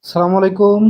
আসসালামু আলাইকুম।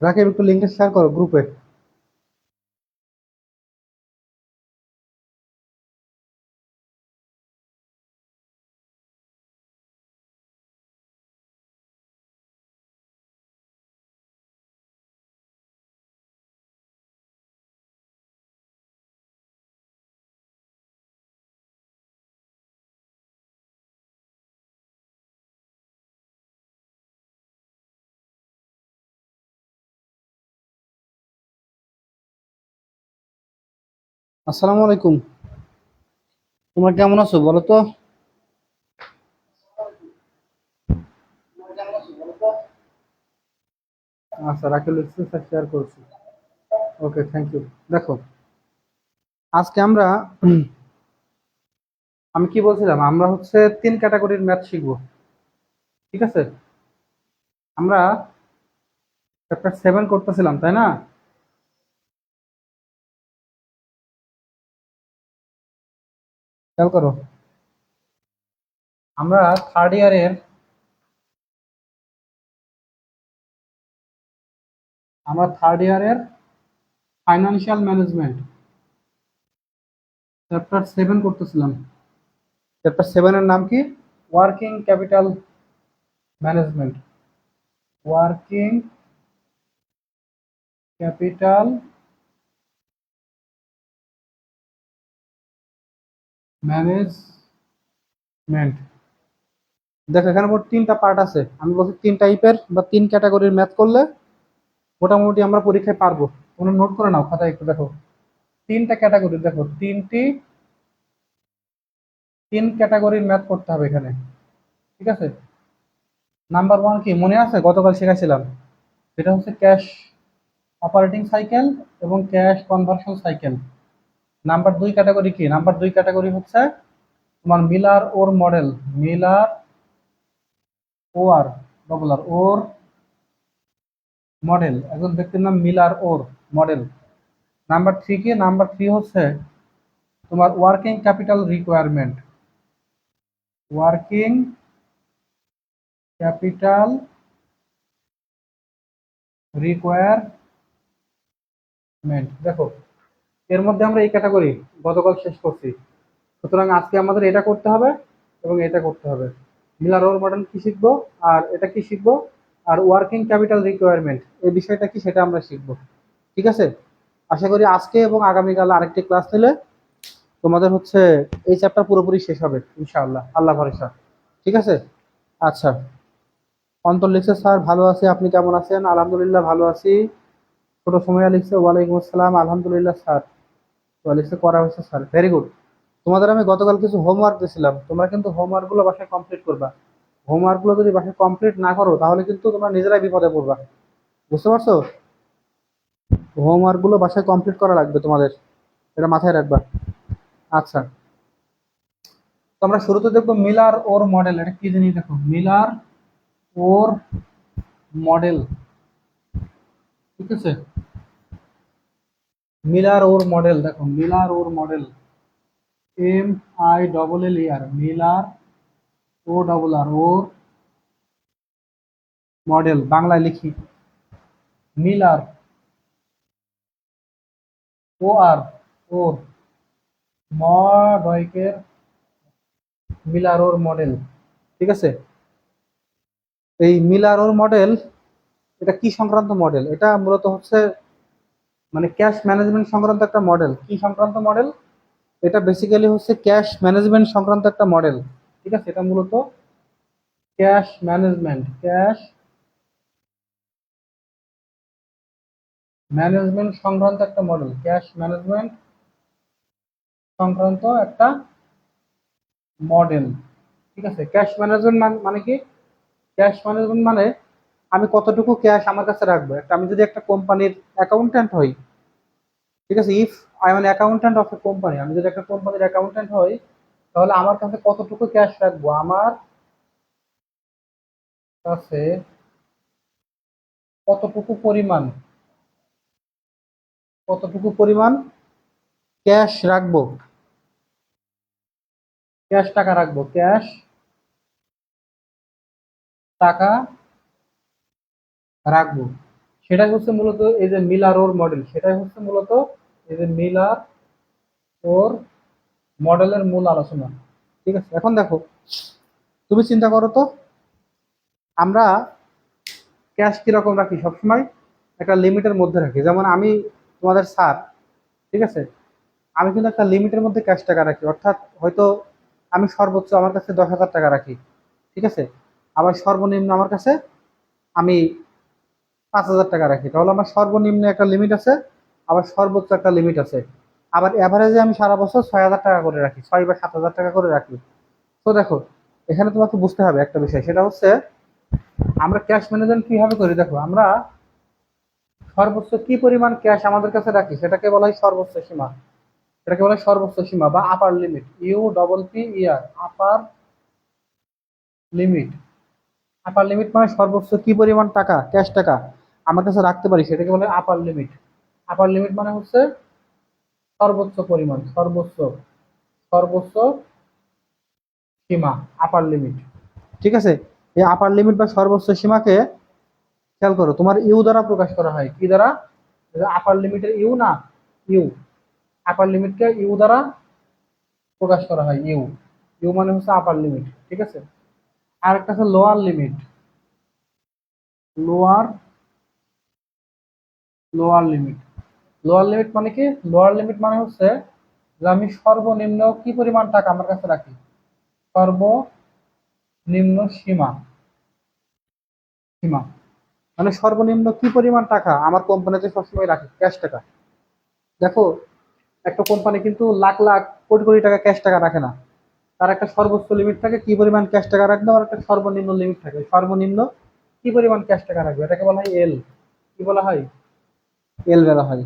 রাকিব, একটু লিঙ্কটা শেয়ার করো গ্রুপে। আসসালামু আলাইকুম। তোমরা কেমন আছো বলো তো? আচ্ছা, রাকিব লিখছে, শেয়ার করছি। ওকে, থ্যাংক ইউ। দেখো, আজকে আমরা আমি কি বলছিলাম, আমরা হচ্ছে 3 ক্যাটাগরির ম্যাথ শিখবো। ঠিক আছে, আমরা চ্যাপ্টার 7 করতেছিলাম, তাই না? খেয়াল করো, আমরা থার্ড ইয়ারের ফাইনান্সিয়াল ম্যানেজমেন্ট চ্যাপ্টার 7 করতেছিলাম। চ্যাপ্টার 7 এর নাম কি? Working capital management. Working capital management. দেখো, এখানে মোট 3টা পার্ট আছে। আমি বলছি 3 টাইপের বা 3 ক্যাটাগরির ম্যাথ করলে মোটামুটি আমরা পরীক্ষায় পারবো। তোমরা নোট করে নাও খাতায়, একটু দেখো 3টা ক্যাটাগরি। দেখো, 3 ক্যাটাগরির ম্যাথ করতে হবে এখানে। ঠিক আছে, নাম্বার 1 কি মনে আছে? গতকাল শেখাইছিলাম, এটা হচ্ছে ক্যাশ অপারেটিং সাইকেল এবং cash conversion cycle. Number 2 category কি? নাম্বার 2 ক্যাটাগরি হচ্ছে তোমার Miller Orr model. Miller Orr model, একজন ব্যক্তির নাম মিলার ওর মডেল। নাম্বার 3 কি? নাম্বার 3 হচ্ছে তোমার working capital requirement. Working capital requirement. দেখো, এর মধ্যে আমরা এই ক্যাটাগরি গতকাল শেষ করছি, সুতরাং আজকে আমাদের এটা করতে হবে এবং এটা করতে হবে। মিলার ওর মডেল কি শিখবো, আর এটা কি শিখবো, আর ওয়ার্কিং ক্যাপিটাল রিকোয়ারমেন্ট এই বিষয়টা কি সেটা আমরা শিখবো। ঠিক আছে, আশা করি আজকে এবং আগামীকাল আরেকটি ক্লাস নিলে তোমাদের হচ্ছে এই চ্যাপ্টার পুরোপুরি শেষ হবে ইনশাআল্লাহ, আল্লাহ ভরসা। ঠিক আছে, আচ্ছা। অন্তর লিখছে, স্যার ভালো আছি, আপনি কেমন আছেন? আলহামদুলিল্লাহ ভালো আছি। ছোট সময় লিখছে, ওয়ালাইকুম আসসালাম, আলহামদুলিল্লাহ স্যার। তো লিখছে করা হয়েছে স্যার, ভেরি গুড। তোমাদের আমি গতকাল কিছু হোমওয়ার্ক দিয়েছিলাম, তোমরা কিন্তু হোমওয়ার্ক গুলো বাসায় কমপ্লিট করবা। হোমওয়ার্ক গুলো যদি বাসায় কমপ্লিট না করো তাহলে কিন্তু তোমরা নিজেরাই বিপদে পড়বা। বুঝতে পারছো? হোমওয়ার্ক গুলো বাসায় কমপ্লিট করা লাগবে তোমাদের, এটা মাথায় রাখবা। আচ্ছা, তো আমরা শুরুতে দেখবো মিলার ওর মডেল। এটা কি জিনিস দেখো, মিলার ওর মডেল। ঠিক আছে, মিলার ওর মডেল। দেখো, Miller Orr model, MILLER, Miller ORR, Orr model. বাংলায় লিখি, মিলার OR, ওর মডয়েকের মিলার ওর মডেল। ঠিক আছে, এই মিলার ওর মডেল এটা কি সংক্রান্ত মডেল? এটা মূলত হচ্ছে মানে ক্যাশ ম্যানেজমেন্ট সংক্রান্ত একটা মডেল। কি সংক্রান্ত মডেল? এটা বেসিক্যালি হচ্ছে ক্যাশ ম্যানেজমেন্ট সংক্রান্ত একটা মডেল। ঠিক আছে, এটা মূলত ক্যাশ ম্যানেজমেন্ট সংক্রান্ত একটা মডেল। ক্যাশ ম্যানেজমেন্ট সংক্রান্ত একটা মডেল। ঠিক আছে, ক্যাশ ম্যানেজমেন্ট মানে কি? ক্যাশ ম্যানেজমেন্ট মানে আমি কতটুকু ক্যাশ আমার কাছে রাখবো। আমি যদি একটা কোম্পানির অ্যাকাউন্ট্যান্ট হই, ঠিক আছে, if I am accountant of a company, আমি যদি একটা কোম্পানির অ্যাকাউন্ট্যান্ট হই, তাহলে আমার কাছে কতটুকু ক্যাশ রাখবো? আমার কাছে কতটুকু পরিমাণ কতটুকু পরিমাণ ক্যাশ রাখবো, ক্যাশ টাকা রাখবো, ক্যাশ টাকা রাখবো। সেটাই হচ্ছে মূলত এই যে মিলার ওর মডেল। সেটাই হচ্ছে মূলত এই যে মিলার ওর মডেলের মূল আলোচনা। ঠিক আছে, এখন দেখো, তুমি চিন্তা করো তো, আমরা ক্যাশ কিরকম রাখি? সবসময় একটা লিমিটের মধ্যে রাখি। যেমন আমি তোমাদের স্যার, ঠিক আছে, আমি কিন্তু একটা লিমিটের মধ্যে ক্যাশ টাকা রাখি। অর্থাৎ হয়তো আমি সর্বোচ্চ আমার কাছে 10,000 টাকা রাখি। ঠিক আছে, আবার সর্বনিম্ন আমার কাছে আমি 5,000 টাকা রাখি। তাহলে আমার সর্বনিম্ন একটা লিমিট আছে, আবার সর্বোচ্চ একটা লিমিট আছে। আবার এভারেজে আমি সারা বছর 6,000 টাকা করে রাখি, 6 বা 7,000 টাকা করে রাখি। তো দেখো, এখানে তোমাকে বুঝতে হবে একটা বিষয়, সেটা হচ্ছে আমরা ক্যাশ ম্যানেজমেন্ট কিভাবে করি। দেখো, আমরা সর্বোচ্চ কি পরিমাণ ক্যাশ আমাদের কাছে রাখি সেটাকে বলা হয় সর্বোচ্চ সীমা। এটাকে বলে সর্বোচ্চ সীমা বা upper limit, U double P E R, upper limit. Upper limit মানে সর্বোচ্চ কি পরিমাণ টাকা, ক্যাশ টাকা আমার কাছে রাখতে পারি সেটাকে বলে আপার লিমিট। আপার লিমিট মানে হচ্ছে সর্বোচ্চ পরিমাণ, সর্বোচ্চ, সর্বোচ্চ সীমা, আপার লিমিট। ঠিক আছে, এই আপার লিমিট বা সর্বোচ্চ সীমাকে খেয়াল করো তোমার ইউ দ্বারা প্রকাশ করা হয়, কি দ্বারা? আপার লিমিটের ইউ না, ইউ, আপার লিমিটকে ইউ দ্বারা প্রকাশ করা হয়, ইউ, ইউ মানে হচ্ছে আপার লিমিট। ঠিক আছে, আর একটা আছে lower limit, lower, lower limit. Lower limit মানে কি? লোয়ার লিমিট মানে হচ্ছে যে আমি সর্বনিম্ন কি পরিমাণ টাকা আমার কাছে রাখি, সর্বনিম্ন সীমা, সীমা মানে সর্বনিম্ন কি পরিমাণ টাকা আমার কোম্পানিতে সবসময় রাখি, ক্যাশ টাকা। দেখো একটা কোম্পানি কিন্তু লাখ লাখ কোটি কোটি টাকা ক্যাশ টাকা রাখে না, তার একটা সর্বোচ্চ লিমিট থাকে কি পরিমাণ ক্যাশ টাকা রাখবে, আর একটা সর্বনিম্ন লিমিট থাকে, সর্বনিম্ন কি পরিমাণ ক্যাশ টাকা রাখবে, এটাকে বলা হয় এল। কি বলা হয়? এল বলা হয়।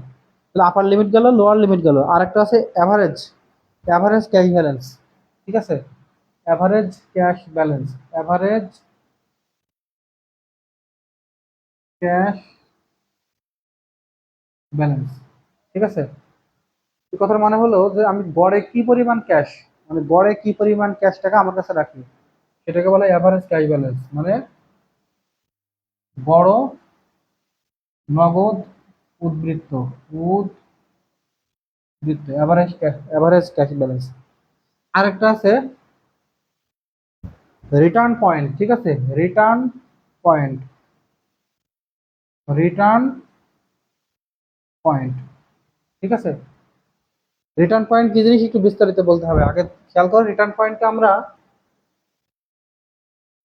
তাহলে আপার লিমিট গেল, লোয়ার লিমিট গেল, আর একটা আছে অ্যাভারেজ, অ্যাভারেজ ক্যাশ ব্যালেন্স। ঠিক আছে, average cash balance, average cash balance. ঠিক আছে, এই কথার মানে হলো যে আমি গড়ে কি পরিমাণ ক্যাশ, মানে গড়ে কি পরিমাণ ক্যাশ টাকা আমার কাছে রাখি সেটাকে বলে অ্যাভারেজ ক্যাশ ব্যালেন্স, মানে গড় নগদ উদ্বৃত্ত, উদ্বৃত্ত, average cash, average cash balance. আরেকটা আছে রিটার্ন পয়েন্ট। ঠিক আছে, রিটার্ন পয়েন্ট, রিটার্ন পয়েন্ট। ঠিক আছে, রিটার্ন পয়েন্ট কি জিনিস একটু বিস্তারিত বলতে হবে আগে। খেয়াল করো, রিটার্ন পয়েন্টকে আমরা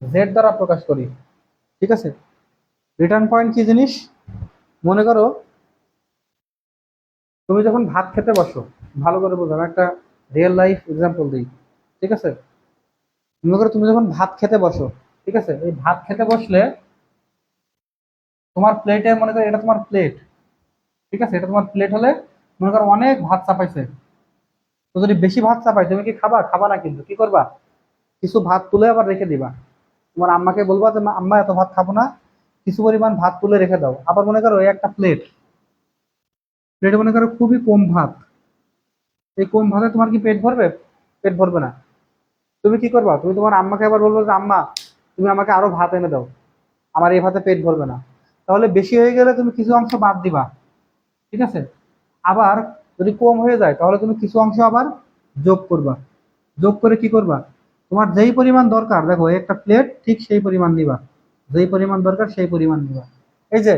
জেড দ্বারা প্রকাশ করি। ঠিক আছে, রিটার্ন পয়েন্ট কি জিনিস? মনে করো তুমি যখন ভাত খেতে বসো, ভালো করে বোঝো, আমি একটা রিয়েল লাইফ এক্সাম্পল দিই। ঠিক আছে, মনে করো তুমি যখন ভাত খেতে বসো, ঠিক আছে, এই ভাত খেতে বসলে তোমার প্লেটে, মনে করো এটা তোমার প্লেট, ঠিক আছে, এটা তোমার প্লেট হলে মনে করো অনেক ভাত চাপাইছে, তো যদি বেশি ভাত চাপাই তুমি কি খাবা? খাবা না, কিন্তু কি করবা? কিছু ভাত তুলে আবার রেখে দিবা। তোমার আম্মাকে বলবা যে আম্মা এত ভাত খাবো না, কিছু পরিমাণ ভাত তুলে রেখে দাও। আবার মনে করো এই একটা প্লেট, প্লেটে মনে করো খুবই কম ভাত, এই কম ভাতে তোমার কি পেট ভরবে? পেট ভরবে না। তুমি কি করবা? তুমি তোমার আম্মাকে আবার বলবো যে আম্মা তুমি আমাকে আরো ভাত এনে দাও, আমার এই ভাতে পেট ভরবে না। তাহলে বেশি হয়ে গেলে তুমি কিছু অংশ বাদ দিবা। ঠিক আছে, আবার যদি কম হয়ে যায় তাহলে তুমি কিছু অংশ আবার যোগ করবা। যোগ করে কি করবা? তোমার যেই পরিমাণ দরকার, দেখো একটা প্লেট ঠিক সেই পরিমাণ নিবা, যেই পরিমাণ দরকার সেই পরিমাণ নিবা। এই যে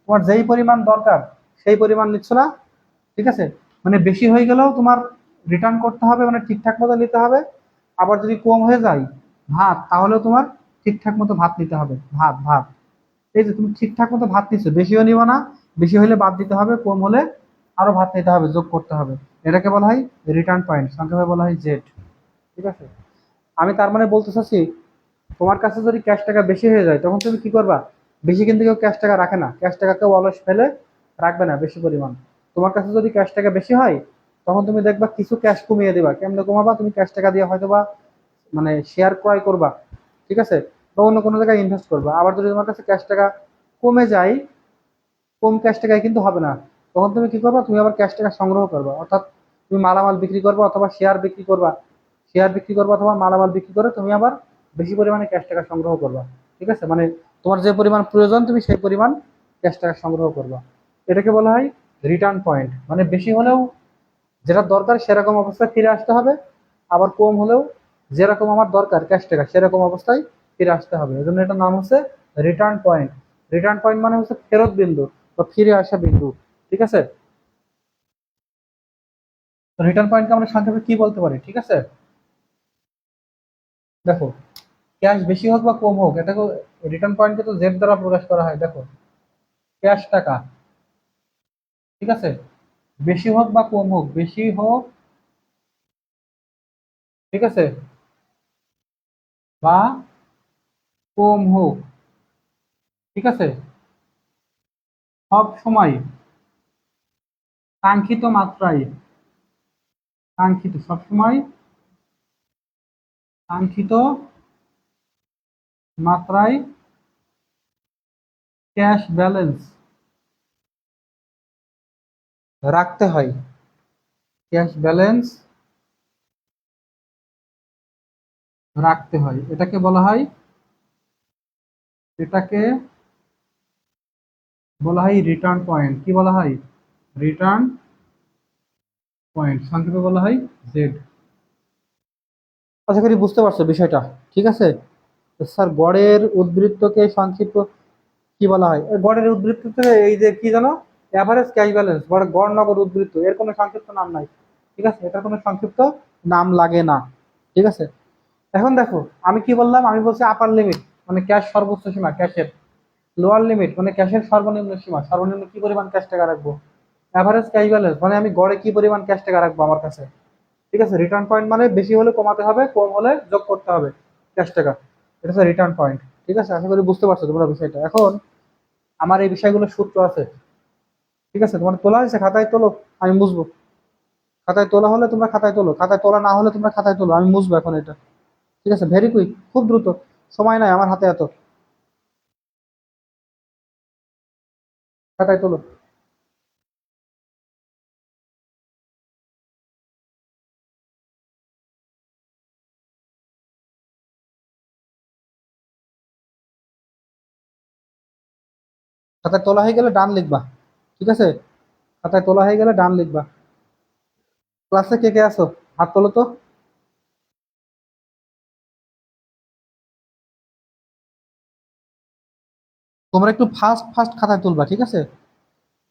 তোমার যেই পরিমাণ দরকার সেই পরিমাণ নিচ্ছ না। ঠিক আছে, মানে বেশি হয়ে গেলেও তোমার রিটার্ন করতে হবে, মানে ঠিকঠাক মতো নিতে হবে। আবার যদি কম হয়ে যায় ভাত, তাহলেও তোমার ঠিকঠাক মতো ভাত নিতে হবে, ভাত ভাত। এই যে তুমি ঠিকঠাক মতো ভাত নিচ্ছ, বেশিও নিবা না, বেশি হলে বাদ দিতে হবে, কম হলে আরো ভাত নিতে হবে, যোগ করতে হবে। এটাকে বলা হয় রিটার্ন পয়েন্ট, সংক্ষেপে বলা হয় জেড। ঠিক আছে, আমি তার মানে বলতে চাচ্ছি তোমার কাছে যদি ক্যাশ টাকা বেশি হয়ে যায় তখন তুমি কি করবা? বেশি কিন্তু কেউ ক্যাশ টাকা রাখে না, ক্যাশ টাকা কেউ অলস ফেলে রাখবে না বেশি পরিমাণ। তোমার কাছে যদি ক্যাশ টাকা বেশি হয় তখন তুমি দেখবা কিছু ক্যাশ কমিয়ে দিবা। কেমনে কমাবা? তুমি ক্যাশ টাকা দিয়ে হয়তো বা মানে শেয়ার ক্রয় করবা, ঠিক আছে, বা অন্য কোনো জায়গায় ইনভেস্ট করবা। আবার যদি তোমার কাছে ক্যাশ টাকা কমে যায়, কম ক্যাশ টাকায় কিন্তু হবে না, তখন তুমি কি করবা? তুমি আবার ক্যাশ টাকা সংগ্রহ করবা, অর্থাৎ তুমি মালামাল বিক্রি করবা অথবা শেয়ার বিক্রি করবা, শেয়ার বিক্রি করবা অথবা মালামাল বিক্রি করে তুমি আবার বেশি পরিমাণে ক্যাশ টাকা সংগ্রহ করবা। ঠিক আছে, মানে তোমার যে পরিমাণ প্রয়োজন তুমি সেই পরিমাণ ক্যাশ টাকা সংগ্রহ করবা। এটাকে বলা হয় রিটার্ন পয়েন্ট, মানে বেশি হলেও যেটা দরকার সেরকম অবস্থায় ফিরে আসতে হবে, আবার কম হলেও যেরকম আমার দরকার ক্যাশ টাকা সেরকম অবস্থায় ফিরে আসতে হবে। এজন্য এটার নাম হচ্ছে রিটার্ন পয়েন্ট। রিটার্ন পয়েন্ট মানে হচ্ছে ফেরত বিন্দু বা ফিরে আসা বিন্দু। ঠিক আছে, রিটার্ন পয়েন্টকে আমরা সংক্ষেপে কি বলতে পারি? ঠিক আছে, দেখো ক্যাশ বেশি হোক বা কম হোক, এটাকে রিটার্ন পয়েন্টকে তো জেড দ্বারা প্রকাশ করা হয়। দেখো ক্যাশ টাকা, ঠিক আছে, বেশি হোক বা কম হোক, বেশি হোক, ঠিক আছে, বা কম হোক, ঠিক আছে, সব সময় কাঙ্ক্ষিত মাত্রায় কাঙ্ক্ষিত, সবসময় কাঙ্ক্ষিত মাত্রায় ক্যাশ ব্যালেন্স রাখতে হয়। ক্যাশ ব্যালেন্স রাখতে হয়, এটাকে বলা হয় রিটার্ন পয়েন্ট। কি বলা হয়? রিটার্ন পয়েন্ট, সংক্ষেপে বলা হয় জেড। আশা করি বুঝতে পারছো বিষয়টা। ঠিক আছে, তো স্যার গড়ের উদ্বৃত্তকে সংক্ষিপ্ত কি বলা হয়? গড়ের উদ্বৃত্ততে এই যে কি জানো, অ্যাভারেজ ক্যাশ ব্যালেন্স, গড় নগদ উদ্বৃত্ত, এর কোনো সংক্ষিপ্ত নাম নাই। ঠিক আছে, এটার কোনো সংক্ষিপ্ত নাম লাগে না। ঠিক আছে, এখন দেখো আমি কি বললাম, আমি বলছি আপার লিমিট মানে ক্যাশ সর্বোচ্চ সীমা ক্যাশের, লোয়ার লিমিট মানে ক্যাশের সর্বনিম্ন সীমা, সর্বনিম্ন কি পরিমাণ ক্যাশ টাকা রাখবো, অ্যাভারেজ ক্যাশ ব্যালেন্স মানে আমি গড়ে কি পরিমাণ ক্যাশ টাকা রাখবো আমার কাছে। ঠিক আছে, রিটার্ন পয়েন্ট মানে বেশি হলে কমাতে হবে, কম হলে যোগ করতে হবে ক্যাশ টাকা, এটা হচ্ছে রিটার্ন পয়েন্ট। ঠিক আছে, আশা করি বুঝতে পারছো তোমরা বিষয়টা। এখন আমার এই বিষয়গুলো সূত্র আছে। ঠিক আছে, তোমার তোলা হয়েছে, খাতায় তোলো, আমি বুঝবো। খাতায় তোলা হলে তোমরা খাতায় তোলো, খাতায় তোলা না হলে তোমরা খাতায় তোলো, আমি বুঝবো এখন এটা। ঠিক আছে, ভেরি কুইক, খুব দ্রুত, সময় নাই আমার হাতে এত। খাতায় তোলো। খাতায় তোলা হয়ে গেলে ডান লিখবা। ঠিক আছে, খাতায় তোলা হয়ে গেলে ডান লিখবা। ক্লাসে কে কে আছো? হাত তোলো তো। তোমরা একটু ফাস্ট ফাস্ট খাতায় তুলবা, ঠিক আছে?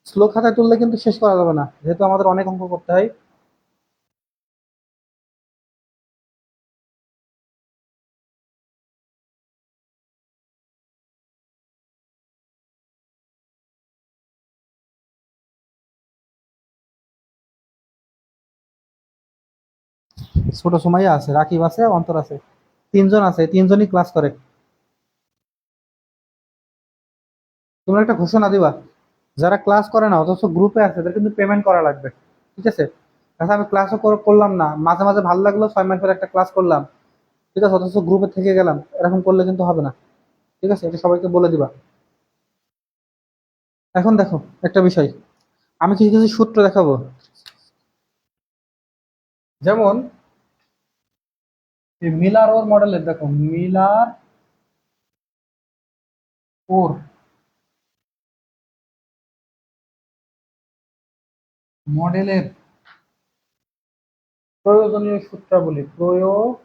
স্লো খাতায় তুললে কিন্তু শেষ করা যাবে না, যেহেতু আমাদের অনেক অঙ্ক করতে হয়। ছোট সময় আছে, রাকিব আছে, অন্তর আছে, তিনজন আছে, তিনজনই ক্লাস করে। তোমরা একটা ঘোষণা দিবা, যারা ক্লাস করে না অথচ গ্রুপে আছে তাদের কিন্তু পেমেন্ট করা লাগবে। ঠিক আছে, আচ্ছা আমি ক্লাসও করলাম না, মাঝে মাঝে ভালো লাগলো 6 মাস পরে একটা ক্লাস করলাম, ঠিক আছে, অথচ গ্রুপে থেকে গেলাম, এরকম করলে কিন্তু হবে না। ঠিক আছে, এটা সবাইকে বলে দিবা। এখন দেখো একটা বিষয়, আমি কিছু কিছু সূত্র দেখাবো। যেমন এই মিলার ওর মডেলের, দেখো মিলার ওর মডেলের প্রয়োজনীয় সূত্রাবলী, প্রয়োজনীয়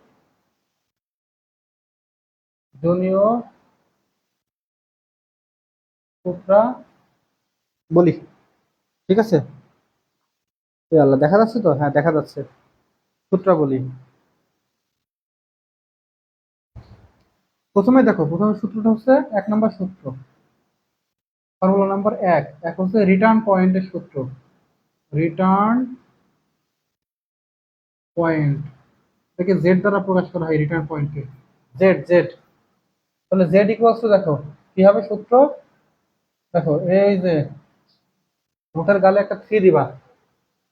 সূত্রাবলী। ঠিক আছে, এ আল্লাহ, দেখা যাচ্ছে তো? হ্যাঁ দেখা যাচ্ছে। সূত্রাবলী, প্রথমে দেখো, প্রথমে সূত্রটা হচ্ছে 1 নম্বর সূত্র, ফর্মুলা নাম্বার এক, এক হচ্ছে রিটার্ন পয়েন্টের সূত্র। রিটার্ন পয়েন্ট থেকে জেড দ্বারা প্রকাশ করা হয় রিটার্ন পয়েন্টকে, জেড জেড। তাহলে জেড ইকুয়ালস টু, দেখো কি হবে সূত্র, দেখো এই যে রুটের গালে একটা থ্রি দিবা,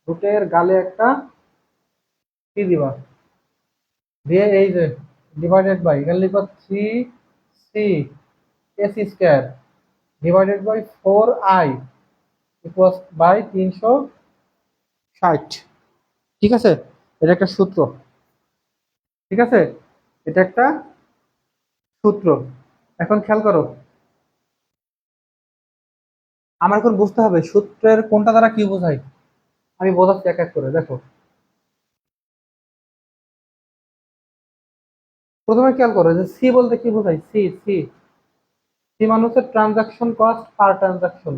রুটের গালে একটা থ্রি দিবা, দিয়ে এই যে ডিভাইডেড বাই, এখানে লিখবা 3c S square divided by 4i equals by 360। ঠিক আছে, এটা একটা সূত্র। ঠিক আছে, এটা একটা সূত্র। এখন খেয়াল করো, আমার এখন বুঝতে হবে সূত্রের কোনটা দ্বারা কি বোঝায়। আমি বোঝাচ্ছি এক এক করে, দেখো প্রথমে খেয়াল করো যে সি বলতে কি বোঝায়, সি সি সি মানে হচ্ছে transaction cost per transaction,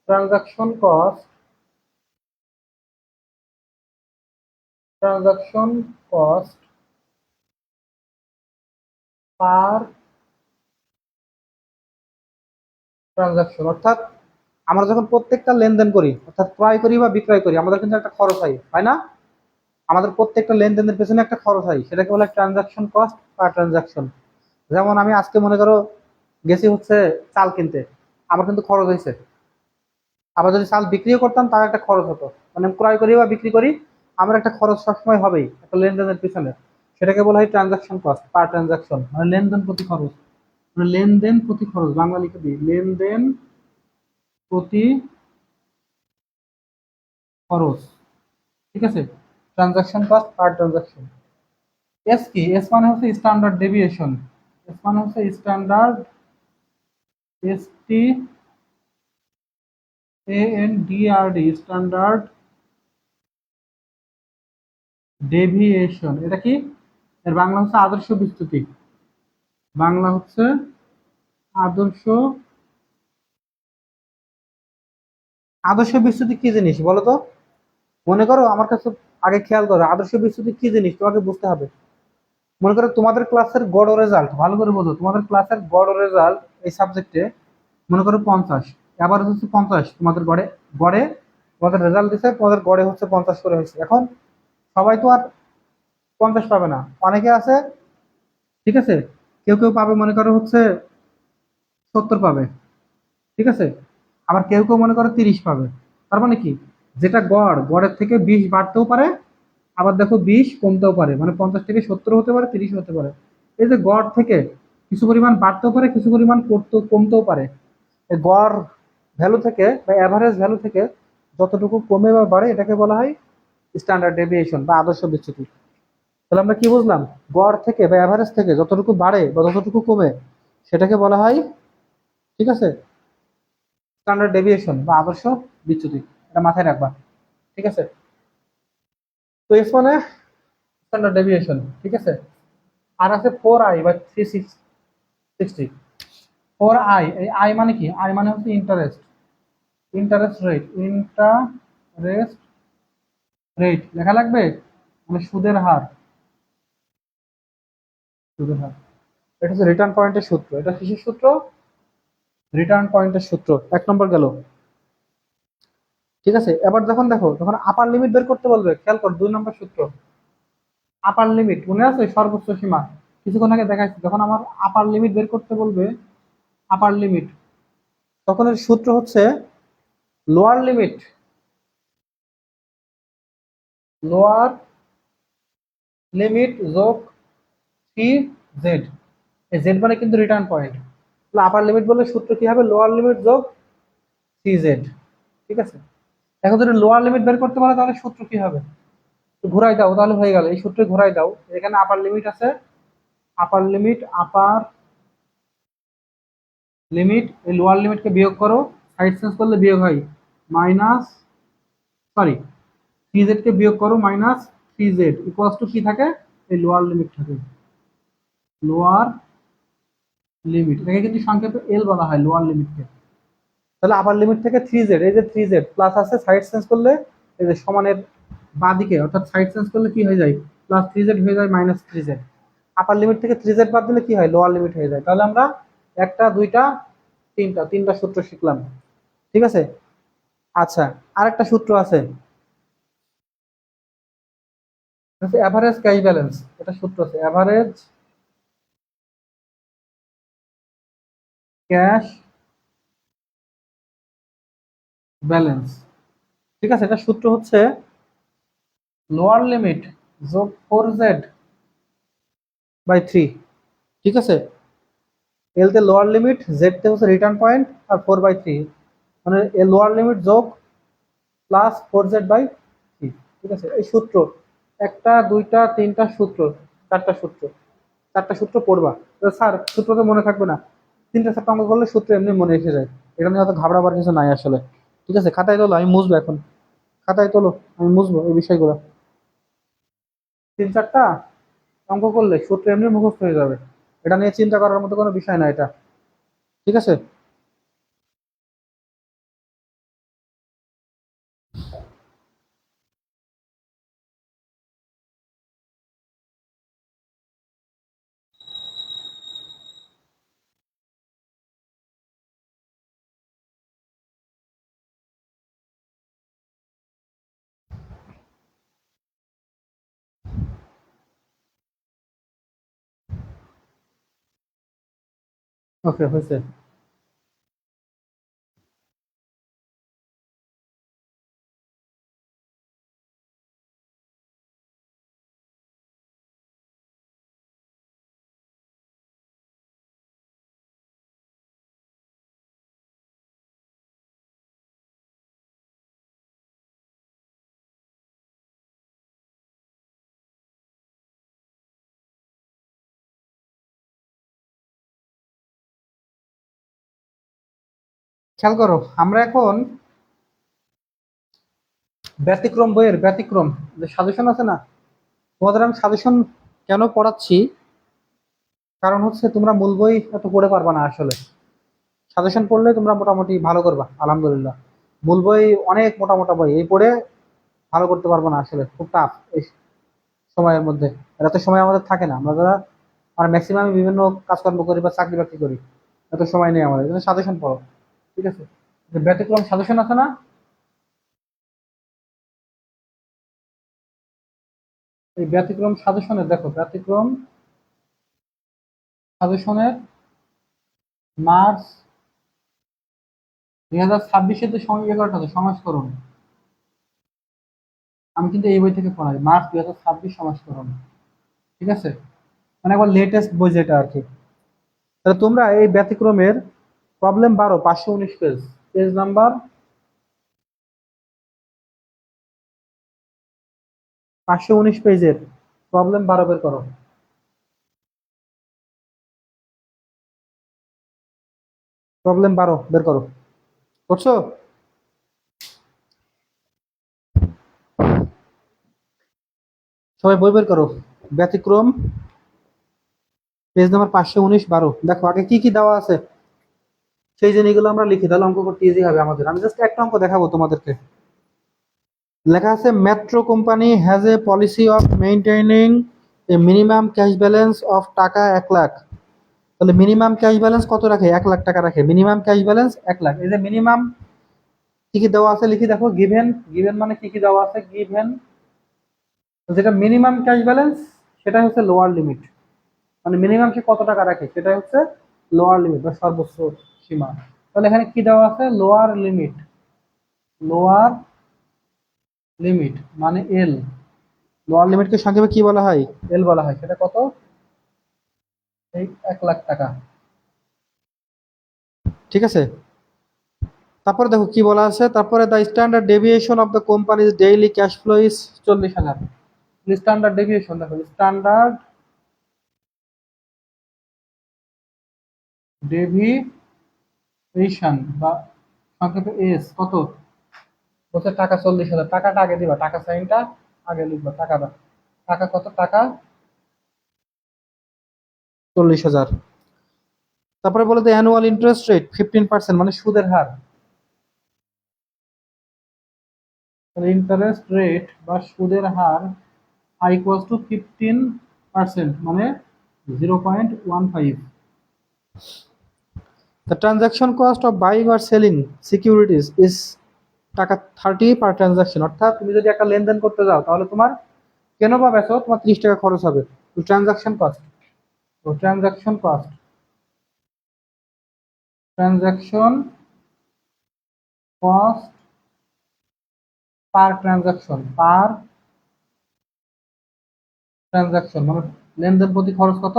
transaction cost, transaction cost per transaction. অর্থাৎ আমরা যখন প্রত্যেকটা লেনদেন করি, অর্থাৎ ক্রয় করি বা বিক্রয় করি, আমাদের কিন্তু একটা খরচ হয়, তাই না? আমাদের প্রত্যেকটা লেনদেনের পেছনে একটা খরচ হয়, সেটাকে বলে ট্রানজাকশন কস্ট পার ট্রানজাকশন। যেমন আমি আজকে মনে করো গেছি হচ্ছে চাল কিনতে, আমার কিন্তু খরচ হয়েছে। আবার যদি চাল বিক্রিও করতাম তার একটা খরচ হতো, মানে ক্রয় করি বা বিক্রি করি, আমার একটা খরচ সবসময় হবেই একটা লেনদেনের পিছনে, সেটাকে বলা হয় ট্রানজাকশন কস্ট পার ট্রানজাকশন, মানে লেনদেন প্রতি খরচ, মানে লেনদেন প্রতি খরচ, বাংলা লিখে দিই লেনদেন প্রতি খরচ। ঠিক আছে, transaction cost per transaction. S কি, এস মানে হচ্ছে স্ট্যান্ডার্ড ডেভিয়েশন, এস মানে হচ্ছে standard, S T A N D R D, standard deviation. এটা কি, এর বাংলা হচ্ছে আদর্শ বিচ্যুতি, বাংলা হচ্ছে আদর্শ, আদর্শ বিচ্যুতি কি জিনিস বলো তো? মনে করো আমার কাছে, আগে খেয়াল করো আদর্শ বিচ্যুতি কি জিনিস তোমাকে বুঝতে হবে। মনে করো তোমাদের ক্লাসের গড় রেজাল্ট, ভালো করে বোঝো, তোমাদের ক্লাসের গড় রেজাল্ট এই সাবজেক্টে মনে করো 50, এবার হচ্ছে 50, তোমাদের গড়ে, গড়ে তোমাদের রেজাল্ট দিচ্ছে, তোমাদের গড়ে হচ্ছে 50 করে হয়েছে। এখন সবাই তো আর 50 পাবে না, অনেকে আছে, ঠিক আছে, কেউ কেউ পাবে মনে করো হচ্ছে 70 পাবে, ঠিক আছে, আবার কেউ কেউ মনে করো 30 পাবে। তার মানে কি, যেটা গড়, গড়ের থেকে 20 বাড়তেও পারে, আবার দেখো 20 কমতেও পারে, মানে 50 থেকে 70 হতে পারে, 30 হতে পারে। এই যে গড় থেকে কিছু পরিমাণ বাড়তেও পারে, কিছু পরিমাণ কমতেও পারে। এই গড় ভ্যালু থেকে বা অ্যাভারেজ ভ্যালু থেকে যতটুকু কমে বা বাড়ে এটাকে বলা হয় স্ট্যান্ডার্ড ডেভিয়েশন বা আদর্শ বিচ্যুতি। তাহলে আমরা কি বুঝলাম, গড় থেকে বা অ্যাভারেজ থেকে যতটুকু বাড়ে বা যতটুকু কমে সেটাকে বলা হয়, ঠিক আছে, স্ট্যান্ডার্ড ডেভিয়েশন বা আদর্শ বিচ্যুতি। এটা মাথায় রাখবা, ঠিক আছে। তো এস মানে স্ট্যান্ডার্ড ডেভিয়েশন, ঠিক আছে। আর আছে 4i বা 360। 4i, এই আই মানে কি, আই মানে হচ্ছে interest, interest rate, interest rate লেখা লাগবে, মানে সুদের হার, সুদের হার। এটা হচ্ছে রিটার্ন পয়েন্টের সূত্র, এটা কিসের সূত্র, রিটার্ন পয়েন্টের সূত্র, 1 নম্বর গেল। ঠিক আছে, এবার যখন দেখো, যখন আপার লিমিট বের করতে বলবে, খেয়াল কর 2 নম্বর সূত্র, আপার লিমিট মনে আছে, সর্বোচ্চ সীমা, কিছুক্ষণ আগে দেখাচ্ছি, যখন আমার আপার লিমিট বের করতে বলবে, আপার লিমিট, তখন এর সূত্র হচ্ছে লোয়ার লিমিট, লোয়ার লিমিট যোগ সি জেড, এই জেড মানে কিন্তু রিটার্ন পয়েন্ট। তাহলে আপার লিমিট বললে সূত্র কি হবে, লোয়ার লিমিট যোগ সি জেড, ঠিক আছে। এখন যদি লোয়ার লিমিট বের করতে পারো তাহলে সূত্র কি হবে, ঘুরাই দাও তাহলে হয়ে গেল, এই সূত্রে ঘুরাই দাও, এখানে আপার লিমিট আছে, আপার লিমিট, আপার লিমিট, এই লোয়ার লিমিটকে বিয়োগ করো, সাইড চেঞ্জ করলে বিয়োগ হয় মাইনাস, সরি, থ্রি জেড কে বিয়োগ করো, minus three Z equals to কি থাকে, এই লোয়ার লিমিট থাকে, লোয়ার লিমিট, এটাকে কিন্তু সংক্ষেপে এল বলা হয় লোয়ার লিমিটকে। তাহলে আপার লিমিট থেকে থ্রি জেড, এই যে থ্রি জেড প্লাস আছে, সাইড চেঞ্জ করলে এই যে সমানের বাঁদিকে, অর্থাৎ সাইড চেঞ্জ করলে কি হয়ে যায়, প্লাস থ্রি জেড হয়ে যায় মাইনাস থ্রি জেড। আপার লিমিট থেকে থ্রি জেড বাদ দিলে কি হয়, লোয়ার লিমিট হয়ে যায়। তাহলে আমরা একটা, দুইটা, তিনটা, তিনটা সূত্র শিখলাম, ঠিক আছে। আচ্ছা, আরেকটা সূত্র আছে, এভারেজ ক্যাশ ব্যালেন্স, এটা সূত্র আছে, এভারেজ ক্যাশ ব্যালেন্স, ঠিক আছে। এটা সূত্র হচ্ছে লোয়ার লিমিট যোগ 4z/3, ঠিক আছে। এল তে লোয়ার লিমিট, জেড তে হচ্ছে রিটার্ন পয়েন্ট, আর 4/3 মানে এ লোয়ার লিমিট যোগ প্লাস 4z/3, ঠিক আছে। এই সূত্র একটা, দুইটা, তিনটা সূত্র, চারটা সূত্র, চারটা সূত্র পড়বা। স্যার সূত্র তো মনে থাকবে না, তিনটা চারটা অঙ্ক করলে সূত্র এমনি মনে এসে যায়, এটা নিয়ে অত ঘাবড়াবার কিছু নাই আসলে, ঠিক আছে। খাতায় তোলো, আমি মুছবো এখন, খাতায় তোলো, আমি মুছবো এই বিষয়গুলো। তিন চারটা অঙ্ক করলে সূত্র এমনি মুখস্থ হয়ে যাবে, এটা নিয়ে চিন্তা করার মতো কোনো বিষয় না এটা, ঠিক আছে। ওকে, হয়েছে। খেয়াল করো, আমরা এখন ব্যতিক্রম বইয়ের ব্যতিক্রম যে সাজেশন আছে না, তোমাদের আমি সাজেশন কেন পড়াচ্ছি, কারণ হচ্ছে তোমরা মূল বই এত পড়ে পারবা না আসলে। সাজেশন পড়লে তোমরা মোটামুটি ভালো করবা আলহামদুলিল্লাহ। মূল বই অনেক মোটা মোটা বই, এই পড়ে ভালো করতে পারবো না আসলে, খুব টাফ এই সময়ের মধ্যে। এত সময় আমাদের থাকে না, আমরা যারা আর ম্যাক্সিমাম বিভিন্ন কাজকর্ম করি বা চাকরি বাকরি করি, এত সময় নেই আমাদের, সাজেশন পড়ো, ঠিক আছে? যে ব্যতিক্রম সাজেশন আছে না, এই ব্যতিক্রম সাজেশনের দেখো, ব্যতিক্রম সাজেশনের মার্চ 2026-এর যে ইয়ে করাটা আছে, সংস্করণ, আমি কিন্তু এই বই থেকে পড়াই, মার্চ 2026 সংস্করণ, ঠিক আছে? মানে একবার লেটেস্ট বই যেটা আর কি। তাহলে তোমরা এই ব্যতিক্রমের প্রবলেম 12, 519 পেজ, পেজ নাম্বার 519 পেজের প্রবলেম 12 বের করো। প্রবলেম 12 বের করো, করছো? সবাই বই বের করো। ব্যতিক্রম পেজ নাম্বার 519, 12। দেখো আগে কি কি দেওয়া আছে সেই জিনিসগুলো আমরা লিখি, তাহলে অঙ্ক করতে ইজি হবে আমাদের। আমি জাস্ট একটা অঙ্ক দেখাবো তোমাদেরকে। লেখা আছে metro company has a policy of maintaining A minimum cash balance of টাকা 1 লাখ। তাহলে মিনিমাম ক্যাশ ব্যালেন্স কত রাখে? 1 লাখ টাকা রাখে। Minimum cash balance 1 lakh. এই যে মিনিমাম কি কি দেওয়া আছে লিখি দেখো। গিভেন, গিভেন মানে কি কি দেওয়া আছে, গিভেন যেটা মিনিমাম ক্যাশ ব্যালেন্স সেটা হচ্ছে লোয়ার লিমিট, মানে মিনিমাম সে কত টাকা রাখে সেটা হচ্ছে লোয়ার লিমিট বা সর্বোচ্চ সীমা। তাহলে এখানে কি দেওয়া আছে? লোয়ার লিমিট, লোয়ার লিমিট মানে এল। লোয়ার লিমিটকে সংক্ষেপে কি বলা হয়? এল বলা হয়। সেটা কত? এই 1 লাখ টাকা, ঠিক আছে? তারপরে দেখো কি বলা আছে, তারপরে the standard deviation of the companies daily cash flow is 40,000। Standard deviation দেখো, স্ট্যান্ডার্ড ডেভিয়েশন বা সংক্ষেপে এস কত? বলছে টাকা 40,000। টাকাটা আগে দিবা, টাকা সাইনটা আগে লিখবা, টাকাটা। টাকা কত? টাকা 40,000। তারপরে বলে যে অ্যানুয়াল ইন্টারেস্ট রেট 15%, মানে সুদের হার। ইন্টারেস্ট রেট বা সুদের হার আই ইকুয়ালস টু 15%, মানে 0.15। The transaction cost of buying or selling securities is টাকা 30 পার ট্রানজাকশন। অর্থাৎ তুমি যদি একটা লেনদেন করতে যাও তাহলে তোমার কেন বা বেচো তোমার 30 টাকা খরচ হবে। তো ট্রানজাকশন কস্ট, তো transaction cost, transaction cost per transaction, per transaction মানে লেনদেন প্রতি খরচ কত?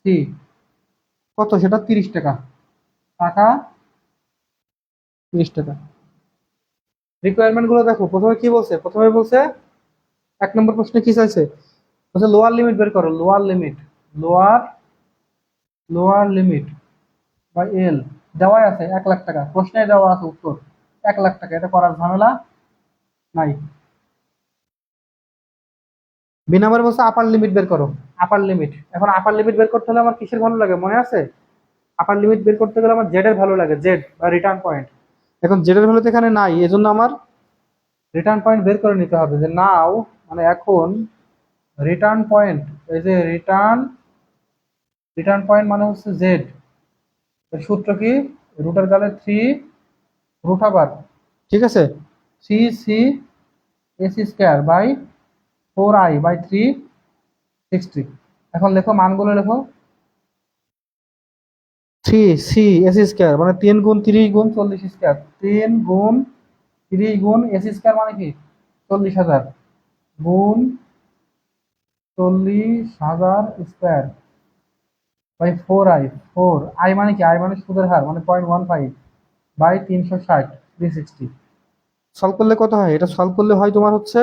সি কত? সেটা 30 টাকা, টাকা 30 টাকা। রিকোয়ারমেন্ট গুলো দেখো, প্রথমে কি বলছে? প্রথমে বলছে 1 নম্বর প্রশ্নে কি চাইছে? বলছে লোয়ার লিমিট বের করো। Lower limit, lower lower limit বা এল দেওয়াই আছে 1 লাখ টাকা, প্রশ্নে দেওয়া আছে উত্তর 1 লাখ টাকা। এটা করার ঝামেলা নাই। বি নাম্বার বলছে আপার লিমিট বের করো। আপার লিমিট, এখন আপার লিমিট বের করতে হলে আমার কিসের ভালো লাগে মনে আছে? আপার লিমিট বের করতে গেলে আমার জেড এর ভ্যালু লাগে, জেড বা রিটার্ন পয়েন্ট। এখন জেড এর ভ্যালু তো এখানে নাই, এজন্য আমার রিটার্ন পয়েন্ট বের করে নিতে হবে। যে নাও মানে এখন রিটার্ন পয়েন্ট, এই যে রিটার্ন, রিটার্ন পয়েন্ট মানে হচ্ছে জেড। এর সূত্র কি? রুটের গালে 3 রুট আবার, ঠিক আছে, 3c S square by 4i/360। এখন লেখো মানগুলো লেখো। 3c s স্কোয়ার মানে 3 গুণ 30 গুণ 40 স্কোয়ার, 3 গুণ 30 গুণ s স্কোয়ার মানে কি 40,000 গুণ 40,000 স্কোয়ার বাই 4i। 4i মানে কি? আই মানে সুদের হার, মানে 0.15/360, 360। সলভ করলে কত হয়? এটা সলভ করলে হয় তোমার হচ্ছে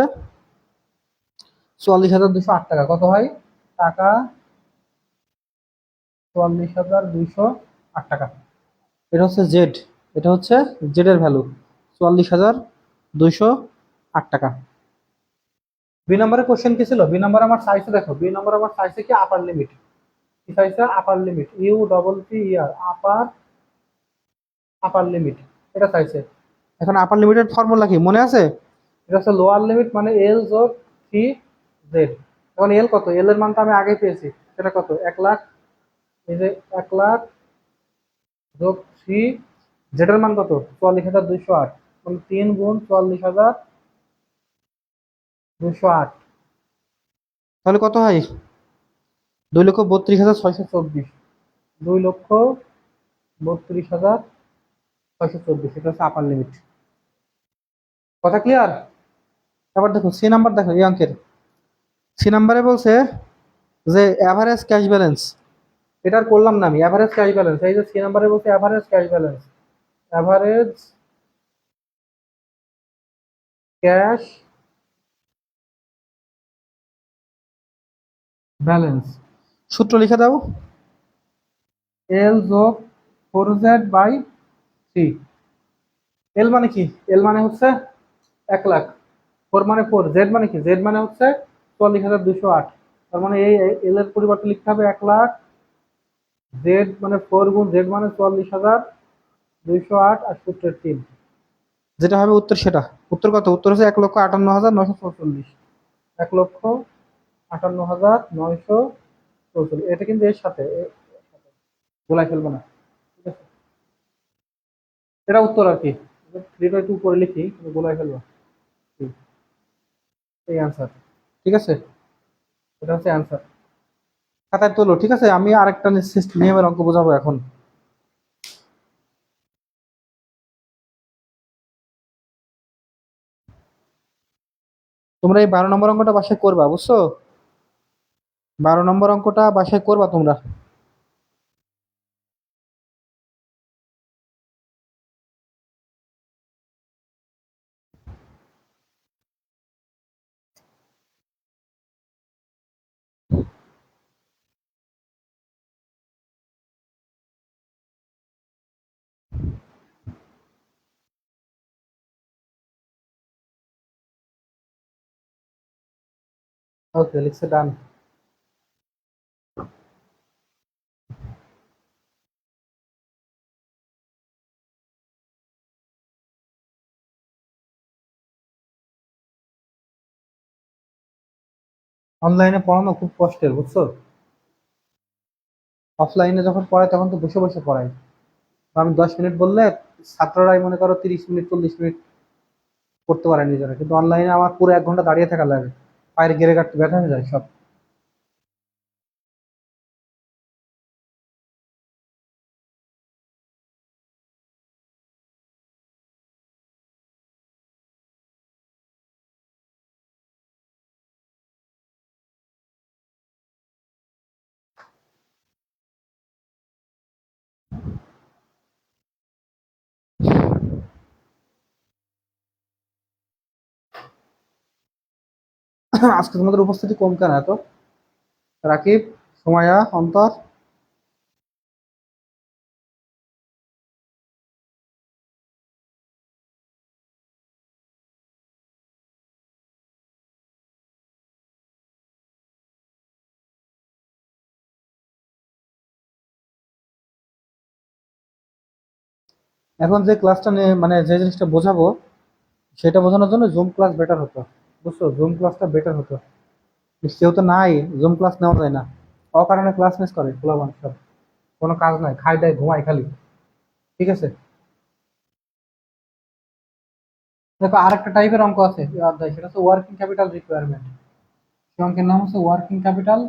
44,208 টাকা। কত হয়? টাকা 44,208 টাকা। এটা হচ্ছে জেড। এটা হচ্ছে জেড এর ভ্যালু 44,208 টাকা। বি নম্বরের কোশ্চেন কি ছিল? বি নম্বর আমার চাইছে, দেখো বি নম্বর আমার চাইছে কি আপার লিমিট, কি চাইছে upper limit, U double P E R upper, upper limit এটা চাইছে। এখন আপার লিমিটের ফর্মুলা কি মনে আছে? এটা হচ্ছে লোয়ার লিমিট মানে এল যোগ থ্রি জেড। এখন এল কত? এল এর মানটা আমি আগে পেয়েছি, সেটা কত? 1,00,000। এই যে 1,00,000 যোগ থ্রি, জেড এর মান কত? 44,208, মানে 3 গুণ 44,208, তাহলে কত হয়? 2,32,624, 2,32,624, এটা হচ্ছে আপার লিমিট। কথা ক্লিয়ার? এবার দেখো সি নাম্বার, দেখো এই অঙ্কের সি নাম্বারে বলছে যে অ্যাভারেজ ক্যাশ ব্যালেন্স, এটার করলাম না আমি, অ্যাভারেজ ক্যাশ ব্যালেন্স, এই যে সি নাম্বারে বলছে average cash balance, average cash balance, সূত্র লিখে দাও, এল যোগ 4z/3। এল মানে কি? এল মানে হচ্ছে 1,00,000, 4 মানে 4, জেড মানে কি? জেড মানে হচ্ছে 44,208, তার মানে এই এল এর পরিবর্তে লিখতে হবে 1,00,000, জেড মানে 4 গুণ জেড মানে 44,208 আর সূত্রের 3, যেটা হবে উত্তর সেটা। উত্তর কত? উত্তর হচ্ছে 1,58,944, 1,58,944। এটা কিন্তু এর সাথে গোলাই ফেলবো না, ঠিক আছে? এটা উত্তর আর কি, 3/2 উপরে লিখি কিন্তু গোলাই ফেলবো, এই অ্যান্সার, ঠিক আছে? এটা হচ্ছে অ্যান্সার, খাতায় তোলো, ঠিক আছে? আমি আরেকটা নিয়মের অঙ্ক বোঝাবো এখন। তোমরা এই 12 নম্বর অঙ্কটা বাসায় করবা, বুঝছো? 12 নম্বর অঙ্কটা বাসায় করবা তোমরা। ওকে, লিখছে ডান। অনলাইনে পড়ানো খুব কষ্টের, বুঝছো? অফলাইনে যখন পড়ায় তখন তো বসে বসে পড়ায়, আমি 10 মিনিট বললে ছাত্ররাই মনে করো 30 মিনিট 40 মিনিট করতে পারে নিজেরা, কিন্তু অনলাইনে আমার পুরো 1 ঘন্টা দাঁড়িয়ে থাকা লাগে, পায়ের গেড়ে কাটতে ব্যথা হয়ে যায় সব। আজকে তোমাদের উপস্থিতি কম কেন এত? রাকিব, সুমাইয়া, অন্তর, এখন যে ক্লাসটা নিয়ে মানে যে জিনিসটা বোঝাবো সেটা বোঝানোর জন্য জুম ক্লাস বেটার হতো, বুঝছো? জুম ক্লাসটা বেটার হতো, যেহেতু নাই জুম ক্লাস নেওয়া যায় না, অকারণে ক্লাস মিস করে খোলা মানুষ সব, কোনো কাজ নাই, খাই দায় ঘুমাই খালি, ঠিক আছে? দেখো আরেকটা টাইপের অঙ্ক আছে এই অধ্যায়, সেটা হচ্ছে ওয়ার্কিং ক্যাপিটাল রিকোয়ারমেন্ট। সেই অঙ্কের নাম হচ্ছে ওয়ার্কিং ক্যাপিটাল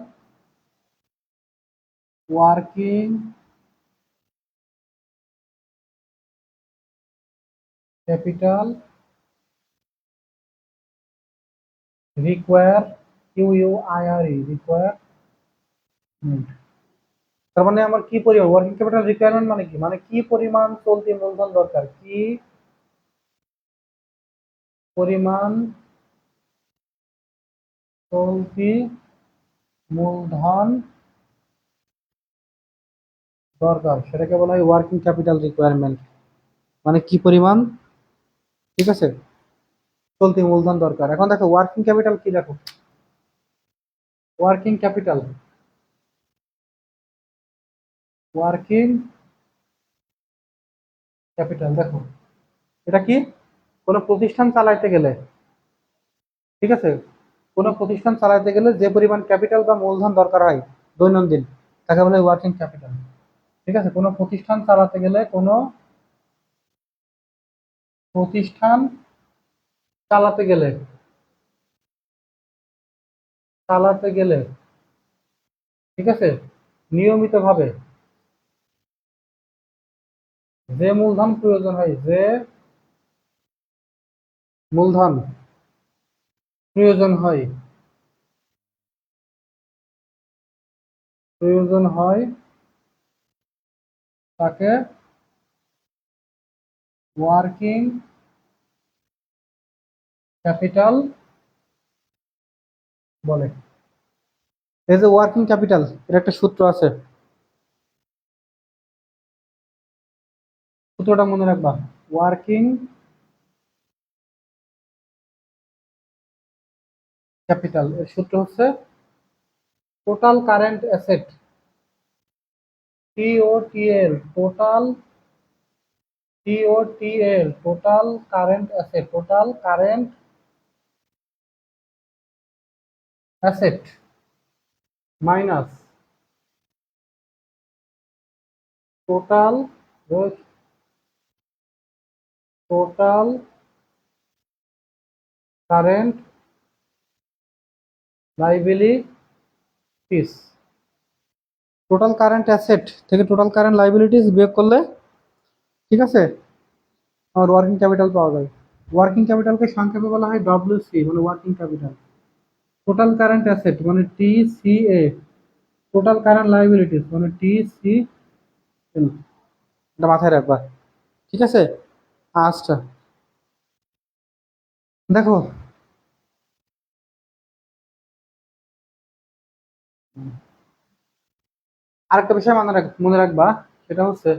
রিকোয়ার, রিকোয়ারমেন্ট। তার মানে আমার কি পরিমাণ ওয়ার্কিং ক্যাপিটাল রিকোয়ারমেন্ট মানে কি? মানে কি পরিমাণ চলতি মূলধন দরকার, কি পরিমাণ চলতি মূলধন দরকার, সেটাকে বলা হয় ওয়ার্কিং ক্যাপিটাল রিকোয়ারমেন্ট। মানে কি পরিমাণ, ঠিক আছে, চলতি মূলধন দরকার। এখন দেখো ওয়ার্কিং ক্যাপিটাল কি, দেখো ওয়ার্কিং ক্যাপিটাল, ওয়ার্কিং ক্যাপিটাল দেখো এটা কি, কোনো প্রতিষ্ঠান চালাইতে গেলে, ঠিক আছে, কোনো প্রতিষ্ঠান চালাইতে গেলে যে পরিমাণ ক্যাপিটাল বা মূলধন দরকার হয় দৈনন্দিন, তাকে বলে ওয়ার্কিং ক্যাপিটাল। ঠিক আছে, কোনো প্রতিষ্ঠান চালাতে গেলে, কোনো প্রতিষ্ঠান চালাতে গেলে, চালাতে গেলে, ঠিক আছে, নিয়মিতভাবে যে মূলধন প্রয়োজন হয়, যে মূলধন প্রয়োজন হয়, প্রয়োজন হয় তাকে ওয়ার্কিং ক্যাপিটাল বলে। এই যে ওয়ার্কিং ক্যাপিটাল, এর একটা সূত্র আছে, সূত্রটা মনে রাখবা। ওয়ার্কিং ক্যাপিটাল এর সূত্র হচ্ছে total current asset, T O T L, total, T O T L, total current asset, total current asset minus total, total current liabilities. Total current asset থেকে টোটাল কারেন্ট লাইবিলিটিস বিয়োগ করলে, ঠিক আছে, আমার ওয়ার্কিং ক্যাপিটাল পাওয়া যায়। ওয়ার্কিং ক্যাপিটালকে সংক্ষেপে বলা হয় ডব্লিউসি, মানে working capital. Total current asset মানে টিসিএ, টোটাল কারেন্ট লাইবিলিটিস মানে টিসিএল, এটা মাথায় রাখবা, ঠিক আছে। আচ্ছা দেখো, আরেকটা বিষয় মনে রাখবা, সেটা হচ্ছে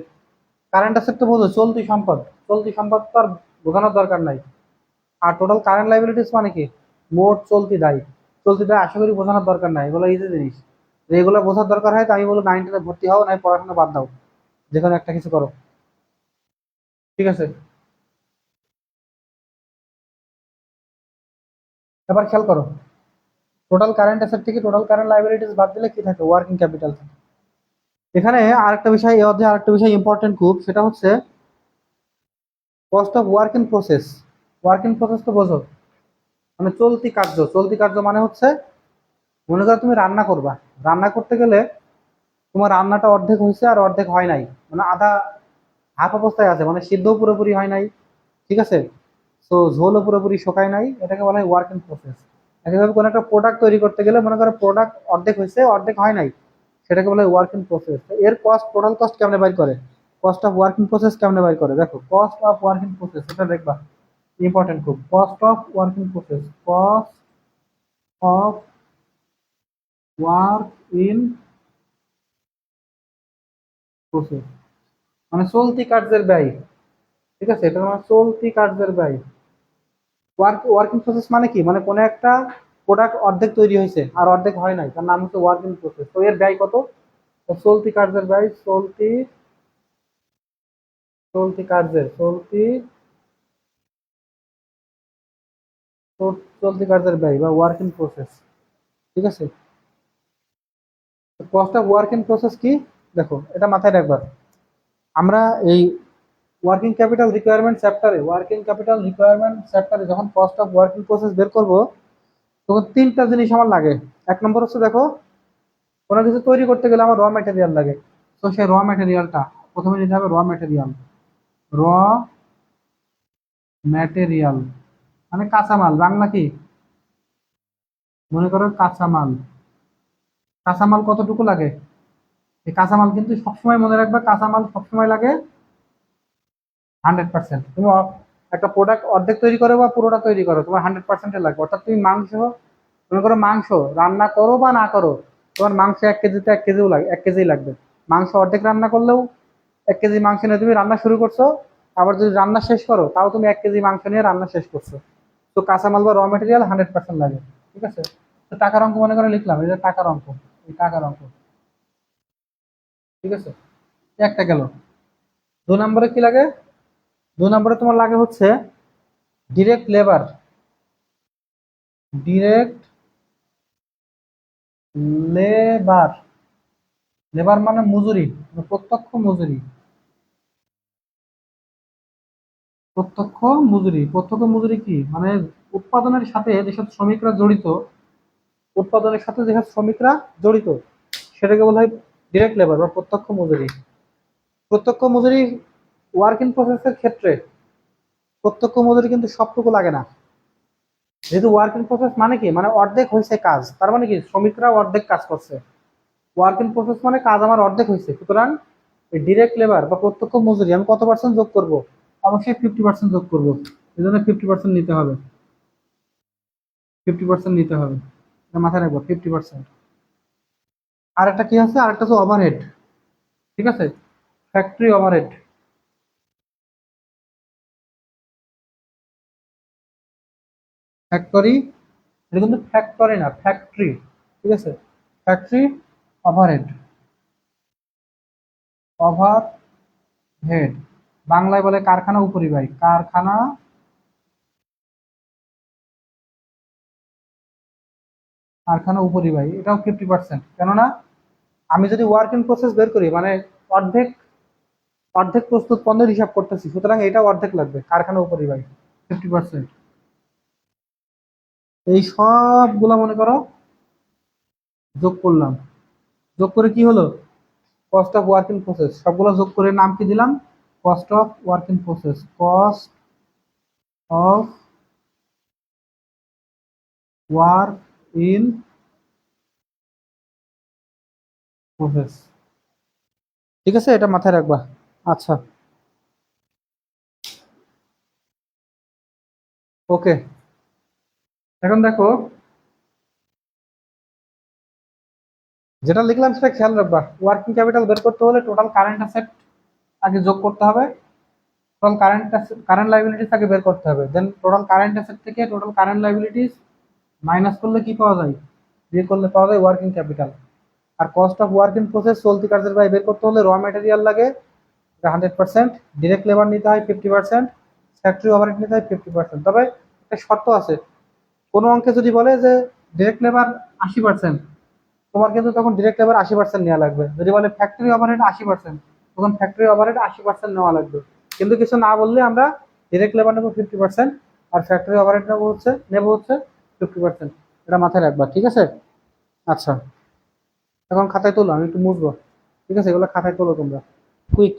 কারেন্ট অ্যাসেট তো বোঝো চলতি সম্পদ, চলতি সম্পদ তো আর বোঝানোর দরকার নাই। আর টোটাল কারেন্ট লাইবিলিটিস মানে কি, মোট চলতি দায়। চলতি দায় আশা করি বোঝানোর দরকার নাই, এগুলো ইজি জিনিস। যে এগুলো বোঝার দরকার হয় তো আমি বলবো 9 টেনে ভর্তি হও, নাই পড়াশোনা বাদ দাও, যেখানে একটা কিছু করো, ঠিক আছে। এবার খেয়াল করো, টোটাল কারেন্ট অ্যাসেট থেকে টোটাল কারেন্ট লাইবিলিটিস বাদ দিলে কি থাকে, ওয়ার্কিং ক্যাপিটাল থাকে। এখানে আরেকটা বিষয়, এই অধ্যায়ে আরেকটা বিষয় ইম্পর্টেন্ট খুব, সেটা হচ্ছে cost of work in process. Work in process তো বোঝো, মানে চলতি কার্য। চলতি কার্য মানে হচ্ছে, মনে করো তুমি রান্না করবা, রান্না করতে গেলে তোমার রান্নাটা অর্ধেক হয়েছে আর অর্ধেক হয় নাই, মানে আধা, হাফ অবস্থায় আছে, মানে সিদ্ধ পুরোপুরি হয় নাই, ঠিক আছে, তো ঝোলও পুরোপুরি শুকায় নাই, এটাকে বলা হয় ওয়ার্ক ইন প্রসেস। একইভাবে কোনো একটা প্রোডাক্ট তৈরি করতে গেলে মনে করো প্রোডাক্ট অর্ধেক হয়েছে অর্ধেক হয় নাই, সেটাকে বলা হয় ওয়ার্ক ইন প্রসেস। এর কস্ট, টোটাল কস্ট কেমনে বাইর করে, cost of work in process কেমনে বাইর করে, দেখো cost of work in process, এটা দেখবা ইম্পর্টেন্ট খুব। Cost of work in process, cost of work in process মানে চলতি কার্যের ব্যয়, ঠিক আছে, এটা মানে চলতি কার্যের ব্যয়। ওয়ার্কিং প্রসেস মানে কি, মানে কোনো একটা প্রোডাক্ট অর্ধেক তৈরি হয়েছে আর অর্ধেক হয় নাই, তার নাম হচ্ছে ওয়ার্কিং প্রসেস। তো এর ব্যয় কত, তো চলতি কার্যের ব্যয়, চলতি, চলতি কার্যের, চলতি কার্যের ব্যয় বা ওয়ার্কিং প্রসেস, ঠিক আছে। কস্ট অফ ওয়ার্কিং প্রসেস কি, দেখো এটা মাথায় রাখবা। আমরা এই ওয়ার্কিং ক্যাপিটাল রিকোয়ারমেন্ট চ্যাপ্টারে, ওয়ার্কিং ক্যাপিটাল রিকোয়ারমেন্ট চ্যাপ্টারে যখন কস্ট অফ ওয়ার্কিং প্রসেস বের করব, তখন তিনটা জিনিস আমার লাগে। এক নম্বর হচ্ছে দেখো, কোনো কিছু তৈরি করতে গেলে আমার র ম্যাটেরিয়াল লাগে। তো সেই র ম্যাটেরিয়ালটা প্রথমে নিতে হবে, র ম্যাটেরিয়াল, র ম্যাটেরিয়াল মানে কাঁচামাল, বাংলা কি, মনে করো কাঁচামাল। কাঁচামাল কতটুকু লাগে, এই কাঁচামাল কিন্তু সবসময় মনে রাখবে, কাঁচামাল সবসময় লাগে 100%। তুমি একটা প্রোডাক্ট অর্ধেক তৈরি করো বা পুরোটা তৈরি করো, তোমার 100% লাগবে। অর্থাৎ তুমি মাংস, মনে করো মাংস রান্না করো বা না করো, তোমার মাংস 1 কেজিতে 1 কেজিও লাগে, 1 কেজি লাগবে। মাংস অর্ধেক রান্না করলেও 1 কেজি মাংস নিয়ে তুমি রান্না শুরু করছো, আবার যদি রান্না শেষ করো তাও তুমি 1 কেজি মাংস নিয়ে রান্না শেষ করছো। তো কাঁচামাল বা র মেটেরিয়াল 100% লাগে। ঠিক আছে, তো টাকার অঙ্ক মনে করে লিখলাম, এই যে টাকার অঙ্ক, এই টাকার অঙ্ক। ঠিক আছে, একটা গেল। 2 নম্বরে কি লাগে? 2 নম্বরে তোমার লাগে হচ্ছে direct labour. Direct labour, labour মানে মজুরি, মানে প্রত্যক্ষ মজুরি। প্রত্যক্ষ মজুরি, প্রত্যক্ষ মজুরি কি মানে? উৎপাদনের সাথে যেসব শ্রমিকরা জড়িত, উৎপাদনের সাথে যেসব শ্রমিকরা জড়িত সেটাকে বলা হয় ডিরেক্ট লেবার বা প্রত্যক্ষ মজুরি। প্রত্যক্ষ মজুরি ওয়ার্ক ইন প্রসেসের ক্ষেত্রে প্রত্যক্ষ মজুরি কিন্তু সবটুকু লাগে না। যেহেতু ওয়ার্ক ইন প্রসেস মানে কি, মানে অর্ধেক হয়েছে কাজ, তার মানে কি শ্রমিকরা অর্ধেক কাজ করছে। ওয়ার্ক ইন প্রসেস মানে কাজ আমার অর্ধেক হয়েছে, সুতরাং এই ডিরেক্ট লেবার বা প্রত্যক্ষ মজুরি আমি কত পার্সেন্ট যোগ করব? অবশ্যই 50% যোগ করবো। এই জন্য 50% নিতে হবে, 50% নিতে হবে, এটা মাথায় রাখবো 50%। আর একটা কি আছে, আর একটা হচ্ছে ওভারহেড। ঠিক আছে, ফ্যাক্টরি ওভারহেড। ফ্যাক্টরি, এটা কিন্তু ফ্যাক্টরি না, ফ্যাক্টরি। ঠিক আছে, ফ্যাক্টরি ওভারহেড। ওভারহেড বাংলায় বলে কারখানা উপরিব্যয়। কারখানা, কারখানা উপরিব্যয়, এটাও 50%। কেননা আমি যদি ওয়ার্ক ইন প্রসেস বের করি মানে অর্ধেক, অর্ধেক প্রস্তুত পণ্যের হিসাব করতেছি, সুতরাং এটা অর্ধেক লাগবে, কারখানা উপরিব্যয় 50%। এই সবগুলা মনে করো যোগ করলাম, যোগ করে কি হলো? Cost of work in process. সবগুলো যোগ করে নাম কি দিলাম? Cost of work in process. Cost of work in process. ঠিক আছে, এটা মাথায় রাখবা। আচ্ছা, ওকে। এখন দেখো, যেটা লিখলাম সেটা খেয়াল রাখবা। ওয়ার্কিং ক্যাপিটাল বের করতে হলে টোটাল কারেন্ট অ্যাসেট আগে যোগ করতে হবে, টোটাল কারেন্ট লাইবিলিটিস আগে বের করতে হবে, দেন টোটাল কারেন্ট অ্যাসেট থেকে টোটাল কারেন্ট লাইবিলিটিস মাইনাস করলে কি পাওয়া যায়? বিয়োগ করলে পাওয়া যায় ওয়ার্কিং ক্যাপিটাল। আর cost of work in process, চলতি কার্যের ব্যয় বের করতে হলে র মেটেরিয়াল লাগে 100%, ডিরেক্ট লেবার নিতে হয় 50%, ফ্যাক্টরি ওভারহেড নিতে হয় 50%। তবে একটা শর্ত আছে, কোনো অঙ্কে যদি বলে যে ডিরেক্ট লেবার 80%, তোমার কিন্তু তখন ডিরেক্ট লেবার 80% নেওয়া লাগবে। যদি বলে ফ্যাক্টরি ওভারহেড 80%, তখন ফ্যাক্টরি ওভারহেড 80% নেওয়া লাগবে। কিন্তু কিছু না বললে আমরা ডিরেক্ট লেবার নেবো 50%, আর ফ্যাক্টরি ওভারহেড নেবো হচ্ছে 50%। এটা মাথায় রাখবা, ঠিক আছে? আচ্ছা, এখন খাতায় তোলো, আমি একটু মুছবো। ঠিক আছে, এগুলো খাতায় তোলো তোমরা, কুইক।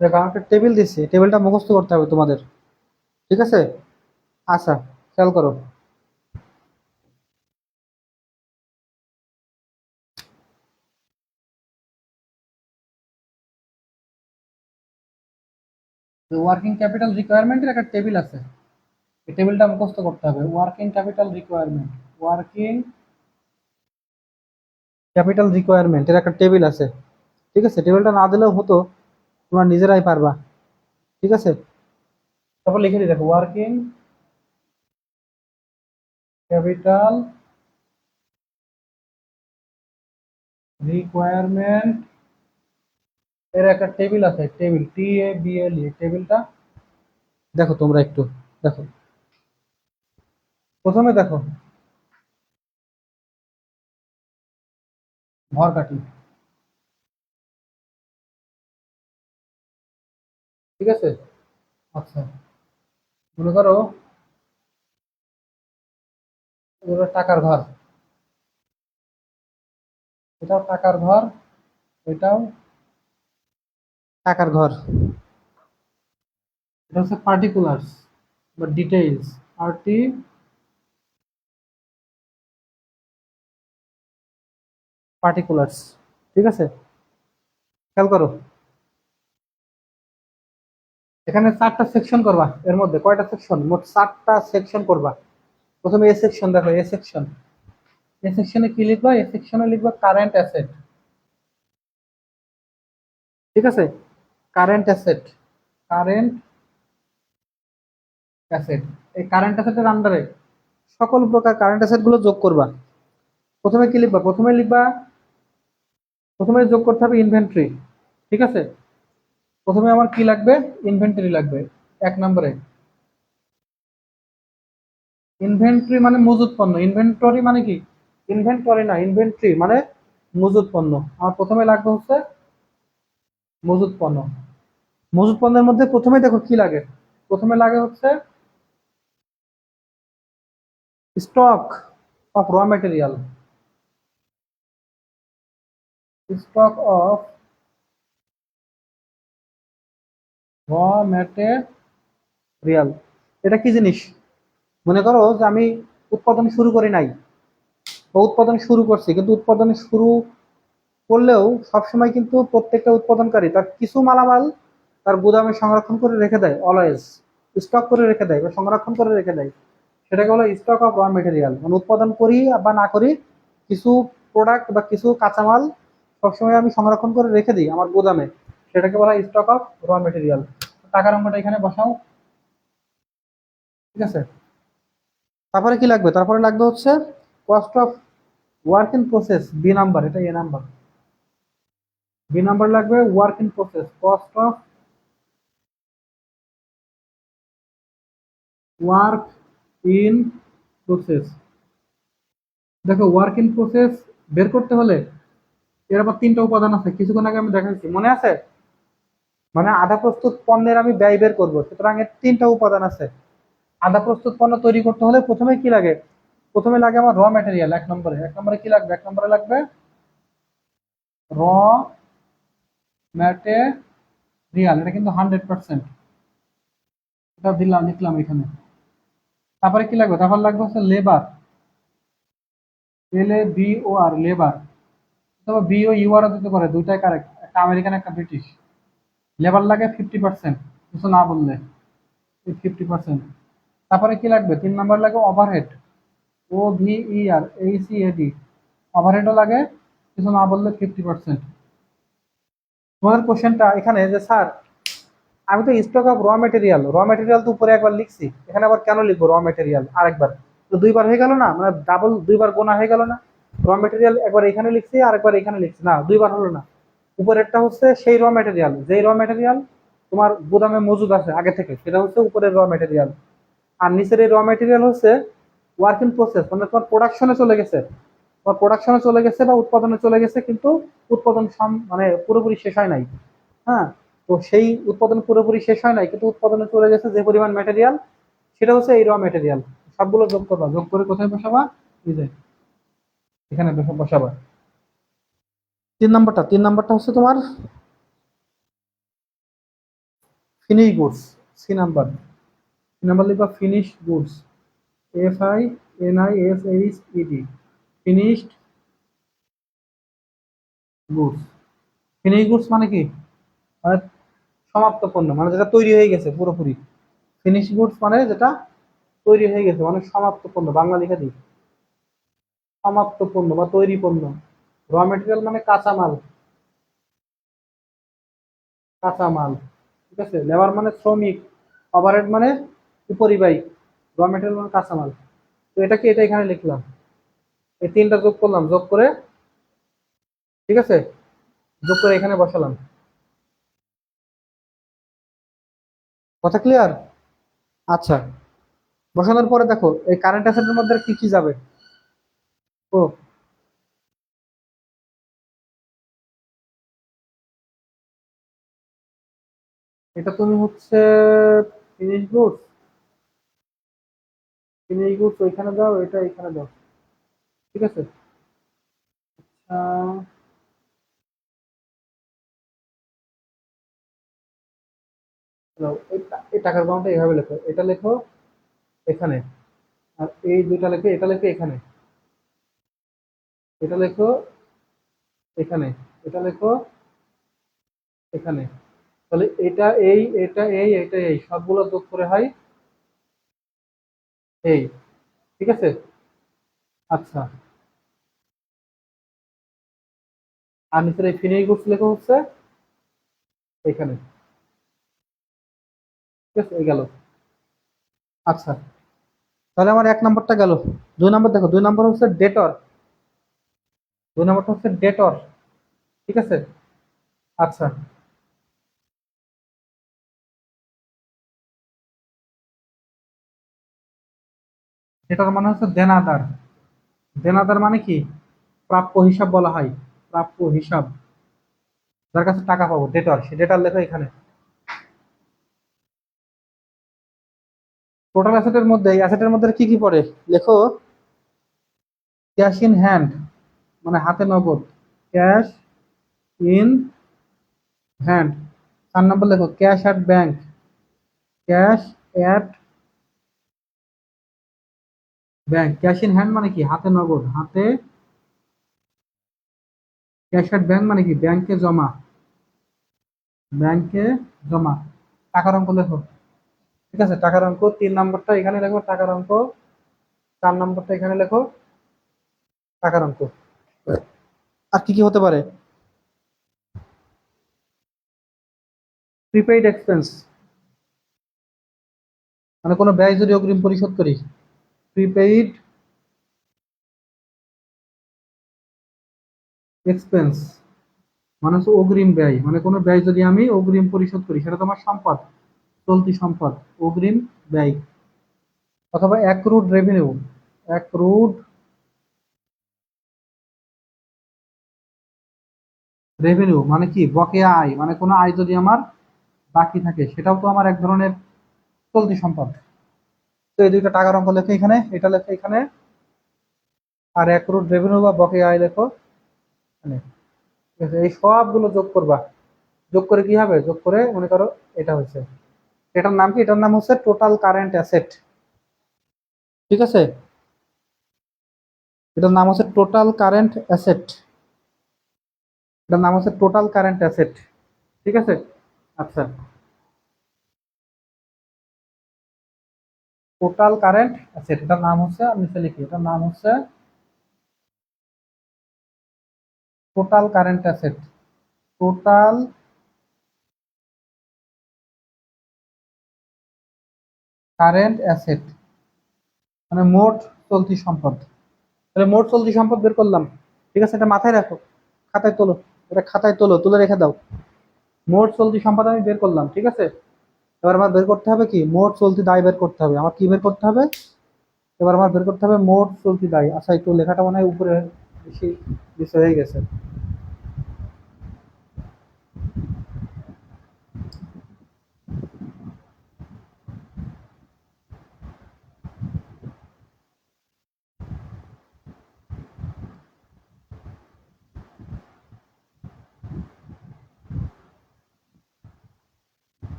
দেখো, আমি একটা টেবিল দিচ্ছি, টেবিলটা মুখস্থ করতে হবে তোমাদের। ঠিক আছে, আচ্ছা, খেয়াল করো। ওয়ার্কিং ক্যাপিটাল রিকোয়ারমেন্টের একটা টেবিল আছে, এই টেবিলটা মুখস্থ করতে হবে। Working capital requirement, working capital requirement এর একটা টেবিল আছে। ঠিক আছে, টেবিলটা না দিলেও হতো, তোমরা নিজেরাই পারবা। ঠিক আছে, তারপর লিখে দিই, দেখো ওয়ার্কিং ক্যাপিটাল রিকোয়ারমেন্ট এর একটা টেবিল আছে, টেবিল TABLE, টেবিলটা দেখো তোমরা একটু দেখো। প্রথমে দেখো ভর কাটি। ঠিক আছে, আচ্ছা, মনে করো এগুলো টাকার ঘর, এটাও টাকার ঘর, এটাও টাকার ঘর। এটা হচ্ছে পার্টিকুলার্স বা ডিটেইলস, পার্টিকুলার্স। ঠিক আছে, খেয়াল করো, এখানে 4টা সেকশন করবা, এর মধ্যে কয়টা সেকশন, মোট 4টা সেকশন করবা। প্রথমে এ সেকশন দেখো, এ সেকশন, এ সেকশনে কি লিখবা, এ সেকশনে লিখবা কারেন্ট অ্যাসেট। ঠিক আছে, কারেন্ট অ্যাসেট, কারেন্ট অ্যাসেট। এই কারেন্ট অ্যাসেটের আন্ডারে সকল প্রকার কারেন্ট অ্যাসেট গুলো যোগ করবা। প্রথমে কি লিখবা, প্রথমে যোগ করতে হবে ইনভেন্টরি। ঠিক আছে, প্রথমে আমার কি লাগবে, ইনভেন্টরি লাগবে 1 নম্বরে। ইনভেন্টরি মানে মজুত পণ্য, ইনভেন্টরি মানে কি, ইনভেন্টরি না, ইনভেন্টরি মানে মজুত পণ্য। আমার প্রথমে লাগবে হচ্ছে মজুত পণ্য। মজুত পণ্যের মধ্যে প্রথমে দেখো কি লাগে, প্রথমে লাগে হচ্ছে স্টক অফ র মেটেরিয়াল, স্টক অফ র ম্যাটেরিয়াল। এটা কি জিনিস, মনে করো যে আমি উৎপাদন শুরু করি নাই, বা উৎপাদন শুরু করছি, কিন্তু উৎপাদন শুরু করলেও সবসময় কিন্তু প্রত্যেকটা উৎপাদনকারী তার কিছু মালামাল তার গুদামে সংরক্ষণ করে রেখে দেয়, অলওয়েজ স্টক করে রেখে দেয় বা সংরক্ষণ করে রেখে দেয়। সেটাকে বলে স্টক অফ র মেটেরিয়াল। মানে উৎপাদন করি বা না করি, কিছু প্রোডাক্ট বা কিছু কাঁচামাল সবসময় আমি সংরক্ষণ করে রেখে দিই আমার গুদামে, সেটাকে বলা হয় স্টক অফ র মেটেরিয়াল। টাকার অঙ্কটা এখানে বসাও। ঠিক আছে, তারপরে কি লাগবে, তারপরে লাগবে হচ্ছে cost of work in process, B number, এটা এ নাম্বার, বি নাম্বার লাগবে work in process, cost of work in process. দেখো ওয়ার্ক ইন প্রসেস বের করতে হলে এর আবার 3টা উপাদান আছে, কিছুক্ষণ আগে আমি দেখাচ্ছি, মনে আছে? মানে আধা প্রস্তুত পণ্যের আমি ব্যয় বের করবো, সুতরাং এর 3টা উপাদান আছে। আধা প্রস্তুত পণ্য তৈরি করতে হলে প্রথমে কি লাগে, প্রথমে লাগে আমার র ম্যাটেরিয়াল। 1 নম্বরে, 1 নম্বরে কি লাগবে, 1 নম্বরে লাগবে র ম্যাটেরিয়াল, এটা কিন্তু 100%, এটা দিলাম, লিখলাম এখানে। তারপরে কি লাগবে, তারপর লাগবে হচ্ছে লেবার, LABOR, লেবার, অথবা BOUR দিতে পারে, দুইটাই কারেক্ট, একটা আমেরিকান একটা ব্রিটিশ। লেবার লাগে 50%, কিছু না বললে 50%। তারপরে কি লাগবে, 3 নম্বর লাগে ওভারহেড, OVERHEAD, ওভারহেডও লাগে, কিছু না বললে 50%। তোমাদের কোশ্চেনটা এখানে যে স্যার আমি তো স্টক অফ র মেটেরিয়াল তো উপরে একবার লিখছি, এখানে আবার কেন লিখবো র মেটেরিয়াল আরেকবার, তো দুইবার হয়ে গেল না, মানে ডাবল দুইবার গোনা হয়ে গেল না। র মেটেরিয়াল একবার এখানে লিখছি আর একবার এখানে লিখছি, না দুইবার হলো না। উপরেরটা হচ্ছে সেই র মেটেরিয়াল, যেই র মেটেরিয়াল তোমার গুদামে মজুদ আছে আগে থেকে, সেটা হচ্ছে উপরের র মেটেরিয়াল। আর নিচের এই র মেটেরিয়াল হচ্ছে ওয়ার্ক ইন প্রসেস, মানে তোমার প্রোডাকশনে চলে গেছে, তোমার প্রোডাকশনে চলে গেছে বা উৎপাদনে চলে গেছে, কিন্তু উৎপাদন মানে পুরোপুরি শেষ হয় নাই। হ্যাঁ, তো সেই উৎপাদন পুরোপুরি শেষ হয় নাই, কিন্তু উৎপাদনে চলে গেছে যে পরিমাণ ম্যাটেরিয়াল, সেটা হচ্ছে এই র ম্যাটেরিয়াল। সবগুলো যোগ করবা, যোগ করে কোথায় বসাবা, এই যে এখানে বসাবা। 3 নম্বরটা, 3 নম্বরটা হচ্ছে তোমার ফিনিশ গুডস, সি নাম্বার লিখবা finish goods, FINISHED, finished goods. Finish goods মানে কি, মানে সমাপ্ত পণ্য, মানে যেটা তৈরি হয়ে গেছে পুরোপুরি। ফিনিশ গুডস মানে যেটা তৈরি হয়ে গেছে, মানে সমাপ্ত পণ্য, বাংলা লিখে দিই সমাপ্ত পণ্য বা তৈরি পণ্য। র মেটেরিয়াল মানে কাঁচামাল, কাঁচামাল। ঠিক আছে, লেবার মানে শ্রমিক, ওভারহেড মানে উপরিব্যয়, র মেটেরিয়াল মানে কাঁচামাল। তো এটা কি, এটা এখানে লিখলাম, এই 3টা যোগ করলাম, যোগ করে, ঠিক আছে, যোগ করে এখানে বসালাম। কথা ক্লিয়ার? আচ্ছা, বসানোর পরে দেখো এই কারেন্ট অ্যাসেটের মধ্যে কি কি যাবে। ও, এটা তুমি হচ্ছে ফিনিশ গুডস, ফিনিশ গুডস ওইখানে দাও, এটা এখানে দাও। ঠিক আছে। আহ, দাও, এই টাকার অ্যামাউন্টটা এইভাবে লেখো, এটা লেখো এখানে, আর এই দুইটা লেখো, এটা লেখো এখানে, এটা লেখো এখানে, এটা লেখো এখানে। তাহলে এটা এই, এটা এই, এটা এই, সবগুলো যোগ করে হয় এই। ঠিক আছে। আচ্ছা, আর নিচের এই ফিনিশ গুডস লেখা হচ্ছে এখানে। ঠিক আছে, এই গেল। আচ্ছা, তাহলে আমার এক নাম্বারটা গেল। দুই নাম্বার দেখো, দুই নাম্বার হচ্ছে ডেটর। দুই নাম্বারটা হচ্ছে ডেটর। ঠিক আছে। আচ্ছা, ডেটর মানে হচ্ছে দেনাদার। দেনাদার মানে কি? প্রাপ্য হিসাব বলা হয়, প্রাপ্য হিসাব, যার কাছে টাকা পাবো, ডেটর। সে ডেটার লেখো এখানে। টোটাল অ্যাসেটের মধ্যে, এই অ্যাসেটের মধ্যে কি কি পড়ে লেখো। ক্যাশ ইন হ্যান্ড মানে হাতে নগদ, ক্যাশ ইন হ্যান্ড। 4 নম্বর লেখো cash at bank, cash at bank. Cash in hand মানে কি? হাতে নগদ, হাতে। ক্যাশ অ্যাট ব্যাংক মানে কি? ব্যাংকে জমা, ব্যাংকে জমা। টাকার অঙ্ক লেখো। ঠিক আছে, টাকার অঙ্ক 3 নম্বরটা এখানে লেখো, টাকার অঙ্ক 4 নম্বরটা এখানে লেখো, টাকার অঙ্ক। আর কি কি হতে পারে? প্রিপেইড এক্সপেন্স মানে কোনো ব্যয় যদি অগ্রিম পরিশোধ করি। প্রিপেইড এক্সপেন্স মানে হচ্ছে অগ্রিম ব্যয়, মানে কোনো ব্যয় যদি আমি অগ্রিম পরিশোধ করি, সেটা তোমার সম্পদ, চলতি সম্পদ, অগ্রিম ব্যয়। অথবা অ্যাক্রুড রেভিনিউ। অ্যাক্রুড রেভিনিউ মানে কি? বকেয়া আয়, মানে কোনো আয় যদি আমার বাকি থাকে, সেটাও তো আমার এক ধরনের চলতি সম্পদ। তো এই দুইটা টাকার অঙ্ক লেখো এখানে, এটা লেখো এখানে, আর অ্যাক্রুড রেভিনিউ বা বকেয়া আয় লেখো এখানে। ঠিক আছে, এই সবগুলো যোগ করবা। যোগ করে কি হবে? যোগ করে মনে করো এটা হচ্ছে, এটার নাম কি? এটার নাম হচ্ছে টোটাল কারেন্ট অ্যাসেট। ঠিক আছে, এটার নাম হচ্ছে টোটাল কারেন্ট অ্যাসেট। এটার নাম হচ্ছে টোটাল কারেন্ট অ্যাসেট। ঠিক আছে। আচ্ছা, টোটাল কারেন্ট অ্যাসেট এটার নাম হচ্ছে, আমি নিচে লিখি, এটার নাম হচ্ছে total current asset. Total current asset মানে মোট চলতি সম্পদ। তাহলে মোট চলতি সম্পদ বের করলাম। ঠিক আছে, এটা মাথায় রাখো, খাতায় তোলো, এটা খাতায় তোলো, তুলে রেখে দাও। মোট চলতি সম্পদ আমি বের করলাম। ঠিক আছে, এবার আমার বের করতে হবে কি? মোট চলতি দায় বের করতে হবে। আমার কি বের করতে হবে? এবার আমার বের করতে হবে মোট চলতি দায়। আচ্ছা, একটু লেখাটা মনে হয় উপরে বেশি বেশি হয়ে গেছে।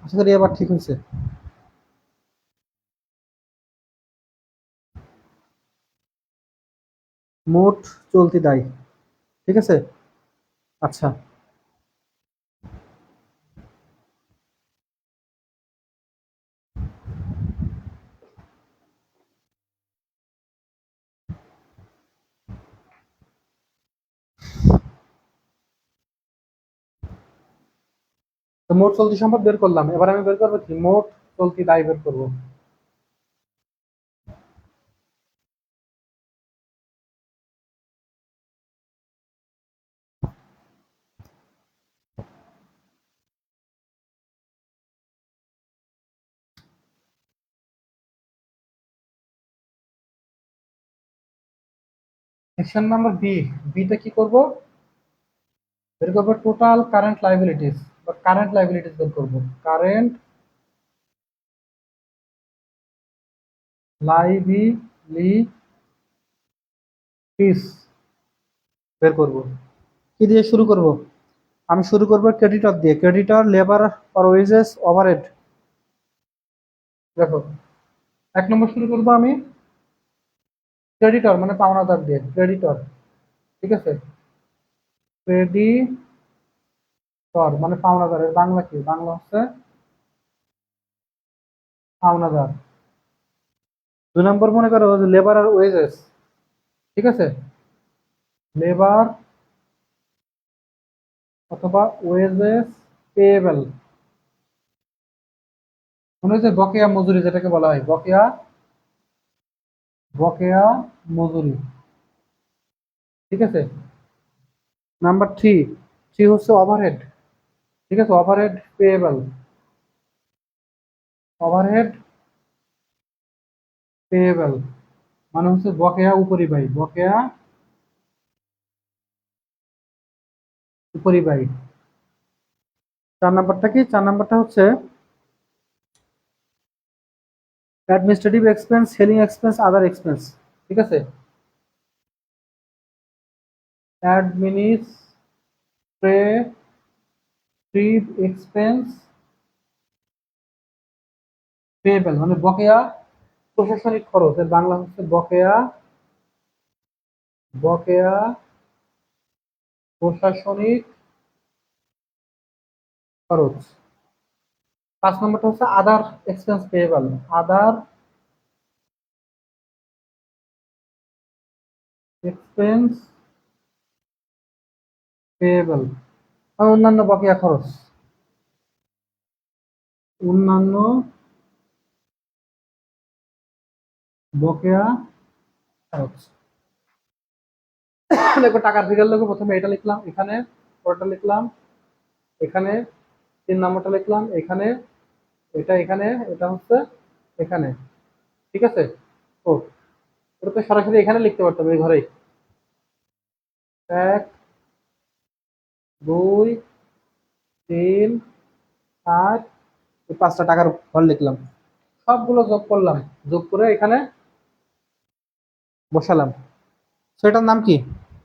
আশা করি এবার ঠিক হয়েছে। মোট চলতি দায়। ঠিক আছে। আচ্ছা, তো মোট চলতি সম্পদ বের করলাম। এবার আমি বের করবো কি? মোট চলতি দায় বের করবো। Section number B. বিটা কি করব? বের করবো টোটাল কারেন্ট লাইবিলিটিস, বা কারেন্ট লাইবিলিটিস বের করবো। কারেন্ট লাইবিলিটিস বের করব। কি দিয়ে শুরু করব? আমি শুরু করব ক্রেডিটর দিয়ে। Creditor, labour or wages, overhead. দেখো, 1 নম্বর শুরু করব আমি ক্রেডিটর মানে পাওনাদার দিয়ে। ক্রেডিটর, ঠিক আছে। ক্রেডিটর মানে পাওনাদার। এর বাংলা কি? বাংলা হচ্ছে পাওনাদার। 2 নম্বর মনে করো লেবার আর ওয়েজেস, ঠিক আছে। লেবার অথবা ওয়েজেস পেয়েবল, মনে হচ্ছে বকেয়া মজুরি, যেটাকে বলা হয় বকেয়া বকেয়া মজুরি, ঠিক আছে। নাম্বার 3, হচ্ছে ওভারহেড, ঠিক আছে। ওভারহেড পেয়েবল, ওভারহেড পেয়েবল মানে হচ্ছে বকেয়া উপরিব্যয়, বকেয়া উপরিব্যয়। 4 নম্বরটা কি? 4 নম্বরটা হচ্ছে অ্যাডমিনিস্ট্রেটিভ এক্সপেন্স, সেলিং এক্সপেন্স, আদার এক্সপেন্স, ঠিক আছে। অ্যাডমিনিস্ট্রেটিভ এক্সপেন্স পেয়েবল মানে বকেয়া প্রশাসনিক খরচ। এর বাংলা হচ্ছে বকেয়া বকেয়া প্রশাসনিক খরচ। 5 নম্বরটা হচ্ছে আদার এক্সপেন্স পেয়েবল, আদার এক্সপেন্স পেয়েবল অন্যান্য বকেয়া খরচ, অন্যান্য বকেয়া খরচ। দেখো, টাকার ফিগার লিখো। প্রথমে এটা লিখলাম, এখানে পরেরটা লিখলাম, এখানে 3 নম্বরটা লিখলাম, এখানে এটা, এখানে এটা হচ্ছে এখানে, ঠিক আছে। ও, এটা তো সরাসরি এখানে লিখতে পারতাম এই ঘরেই। 1, 2, 3, 4, 5টা টাকার ঘর লিখলাম, সবগুলো যোগ করলাম, যোগ করে এখানে বসালাম। সেটার নাম কি?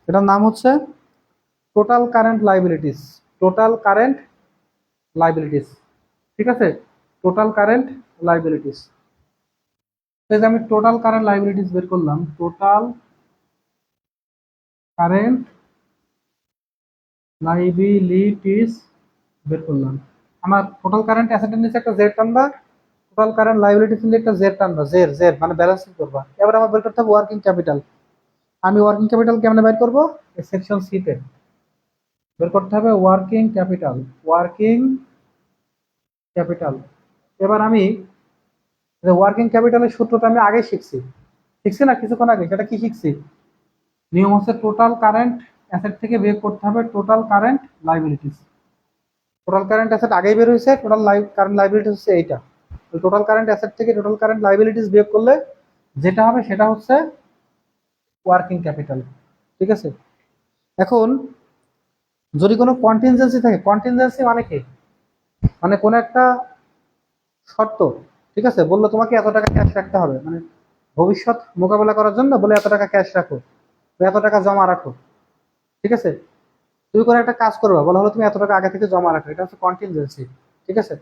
এটার নাম হচ্ছে total current liabilities. Total current liabilities, ঠিক আছে। Total current liabilities. আমি টোটাল কারেন্ট লাইবিলিটিস বের করলাম। টোটাল কারেন্ট লাইবিলিটিস বের করলাম। আমার টোটাল কারেন্ট অ্যাসেটের নিচে একটা জেড টানবা, টোটাল কারেন্ট লাইবিলিটিস নিচে একটা জেড টানবা, জেড জেড মানে ব্যালেন্স করবা। এবার আমার বের করতে হবে ওয়ার্কিং ক্যাপিটাল। আমি ওয়ার্কিং ক্যাপিটাল কেমনে বের করবো? সেকশন সিতে বের করতে হবে ওয়ার্কিং ক্যাপিটাল, ওয়ার্কিং ক্যাপিটাল। এবার আমি ওয়ার্কিং ক্যাপিটালের সূত্রটা আমি আগে শিখছি, শিখছি না কিছুক্ষণ আগে। সেটা কি শিখছি? নিয়ম হচ্ছে টোটাল কারেন্ট অ্যাসেট থেকে বিয়োগ করতে হবে total current liabilities. Total current asset আগেই বের হয়েছে, টোটাল কারেন্ট লাইবিলিটিস হচ্ছে এইটা। টোটাল কারেন্ট অ্যাসেট থেকে টোটাল কারেন্ট লাইবিলিটিস বিয়োগ করলে যেটা হবে সেটা হচ্ছে ওয়ার্কিং ক্যাপিটাল, ঠিক আছে। এখন যদি কোনো কন্টিনজেন্সি থাকে, কন্টিনজেন্সি মানে কি? মানে কোনো একটা শর্ত, ঠিক আছে, বললো তোমাকে এত টাকা ক্যাশ রাখতে হবে, মানে ভবিষ্যৎ মোকাবেলা করার জন্য বলে এত টাকা ক্যাশ রাখো, এত টাকা জমা রাখো, ঠিক আছে। তুমি কোনো একটা কাজ করবা, বলা হলো তুমি এত টাকা আগে থেকে জমা রাখো, এটা হচ্ছে কন্টিনজেন্সি, ঠিক আছে।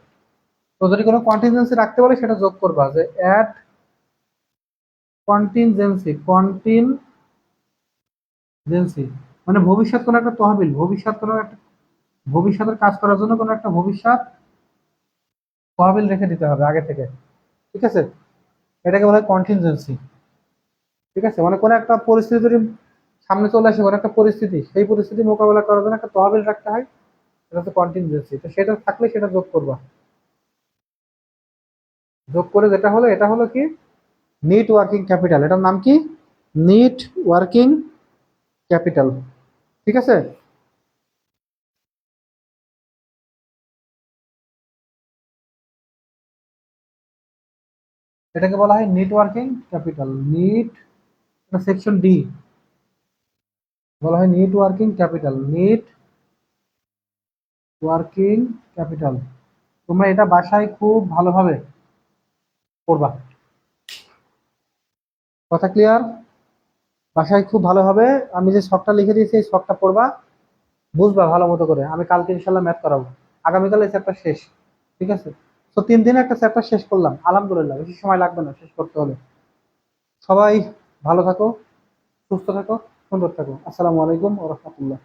তো যদি কোনো কন্টিনজেন্সি রাখতে বলে সেটা যোগ করবা, যে অ্যাড কন্টিনজেন্সি। কন্টিনজেন্সি মানে ভবিষ্যৎ কোনো একটা তহবিল, ভবিষ্যৎ কোনো একটা, ভবিষ্যতের কাজ করার জন্য কোনো একটা ভবিষ্যৎ তহবিল রেখে দিতে হবে আগে থেকে, ঠিক আছে। এটাকে বলা হয় কন্টিনজেন্সি, ঠিক আছে। মানে কোনো একটা পরিস্থিতি যদি সামনে চলে আসে, কোনো একটা পরিস্থিতি, সেই পরিস্থিতি মোকাবেলা করার জন্য একটা তহবিল রাখতে হয়, এটা হচ্ছে কন্টিনজেন্সি। তো সেটা থাকলে সেটা যোগ করবা, যোগ করে যেটা হলো এটা হলো কি নেট ওয়ার্কিং ক্যাপিটাল। এটার নাম কি? নেট ওয়ার্কিং ক্যাপিটাল, ঠিক আছে। এটাকে বলা হয় net working capital. Net, section D, বলা হয় net working capital, net working capital. তোমরা এটা বাসায় খুব ভালোভাবে করবা। কথা ক্লিয়ার? বাসায় খুব ভালো হবে, আমি যে শখটা লিখে দিয়েছি এই শখটা পড়বা, বুঝবা ভালো মতো করে। আমি কালকে ইনশাল্লাহ ম্যাথ করাবো, আগামীকাল এই চ্যাপ্টার শেষ। ঠিক আছে? তো 3 দিনে একটা চ্যাপ্টার শেষ করলাম, আলহামদুলিল্লাহ, বেশি সময় লাগবে না শেষ করতে হলে। সবাই ভালো থাকো, সুস্থ থাকো, সুন্দর থাকো। আসসালামু আলাইকুম ওয়া রাহমাতুল্লাহ।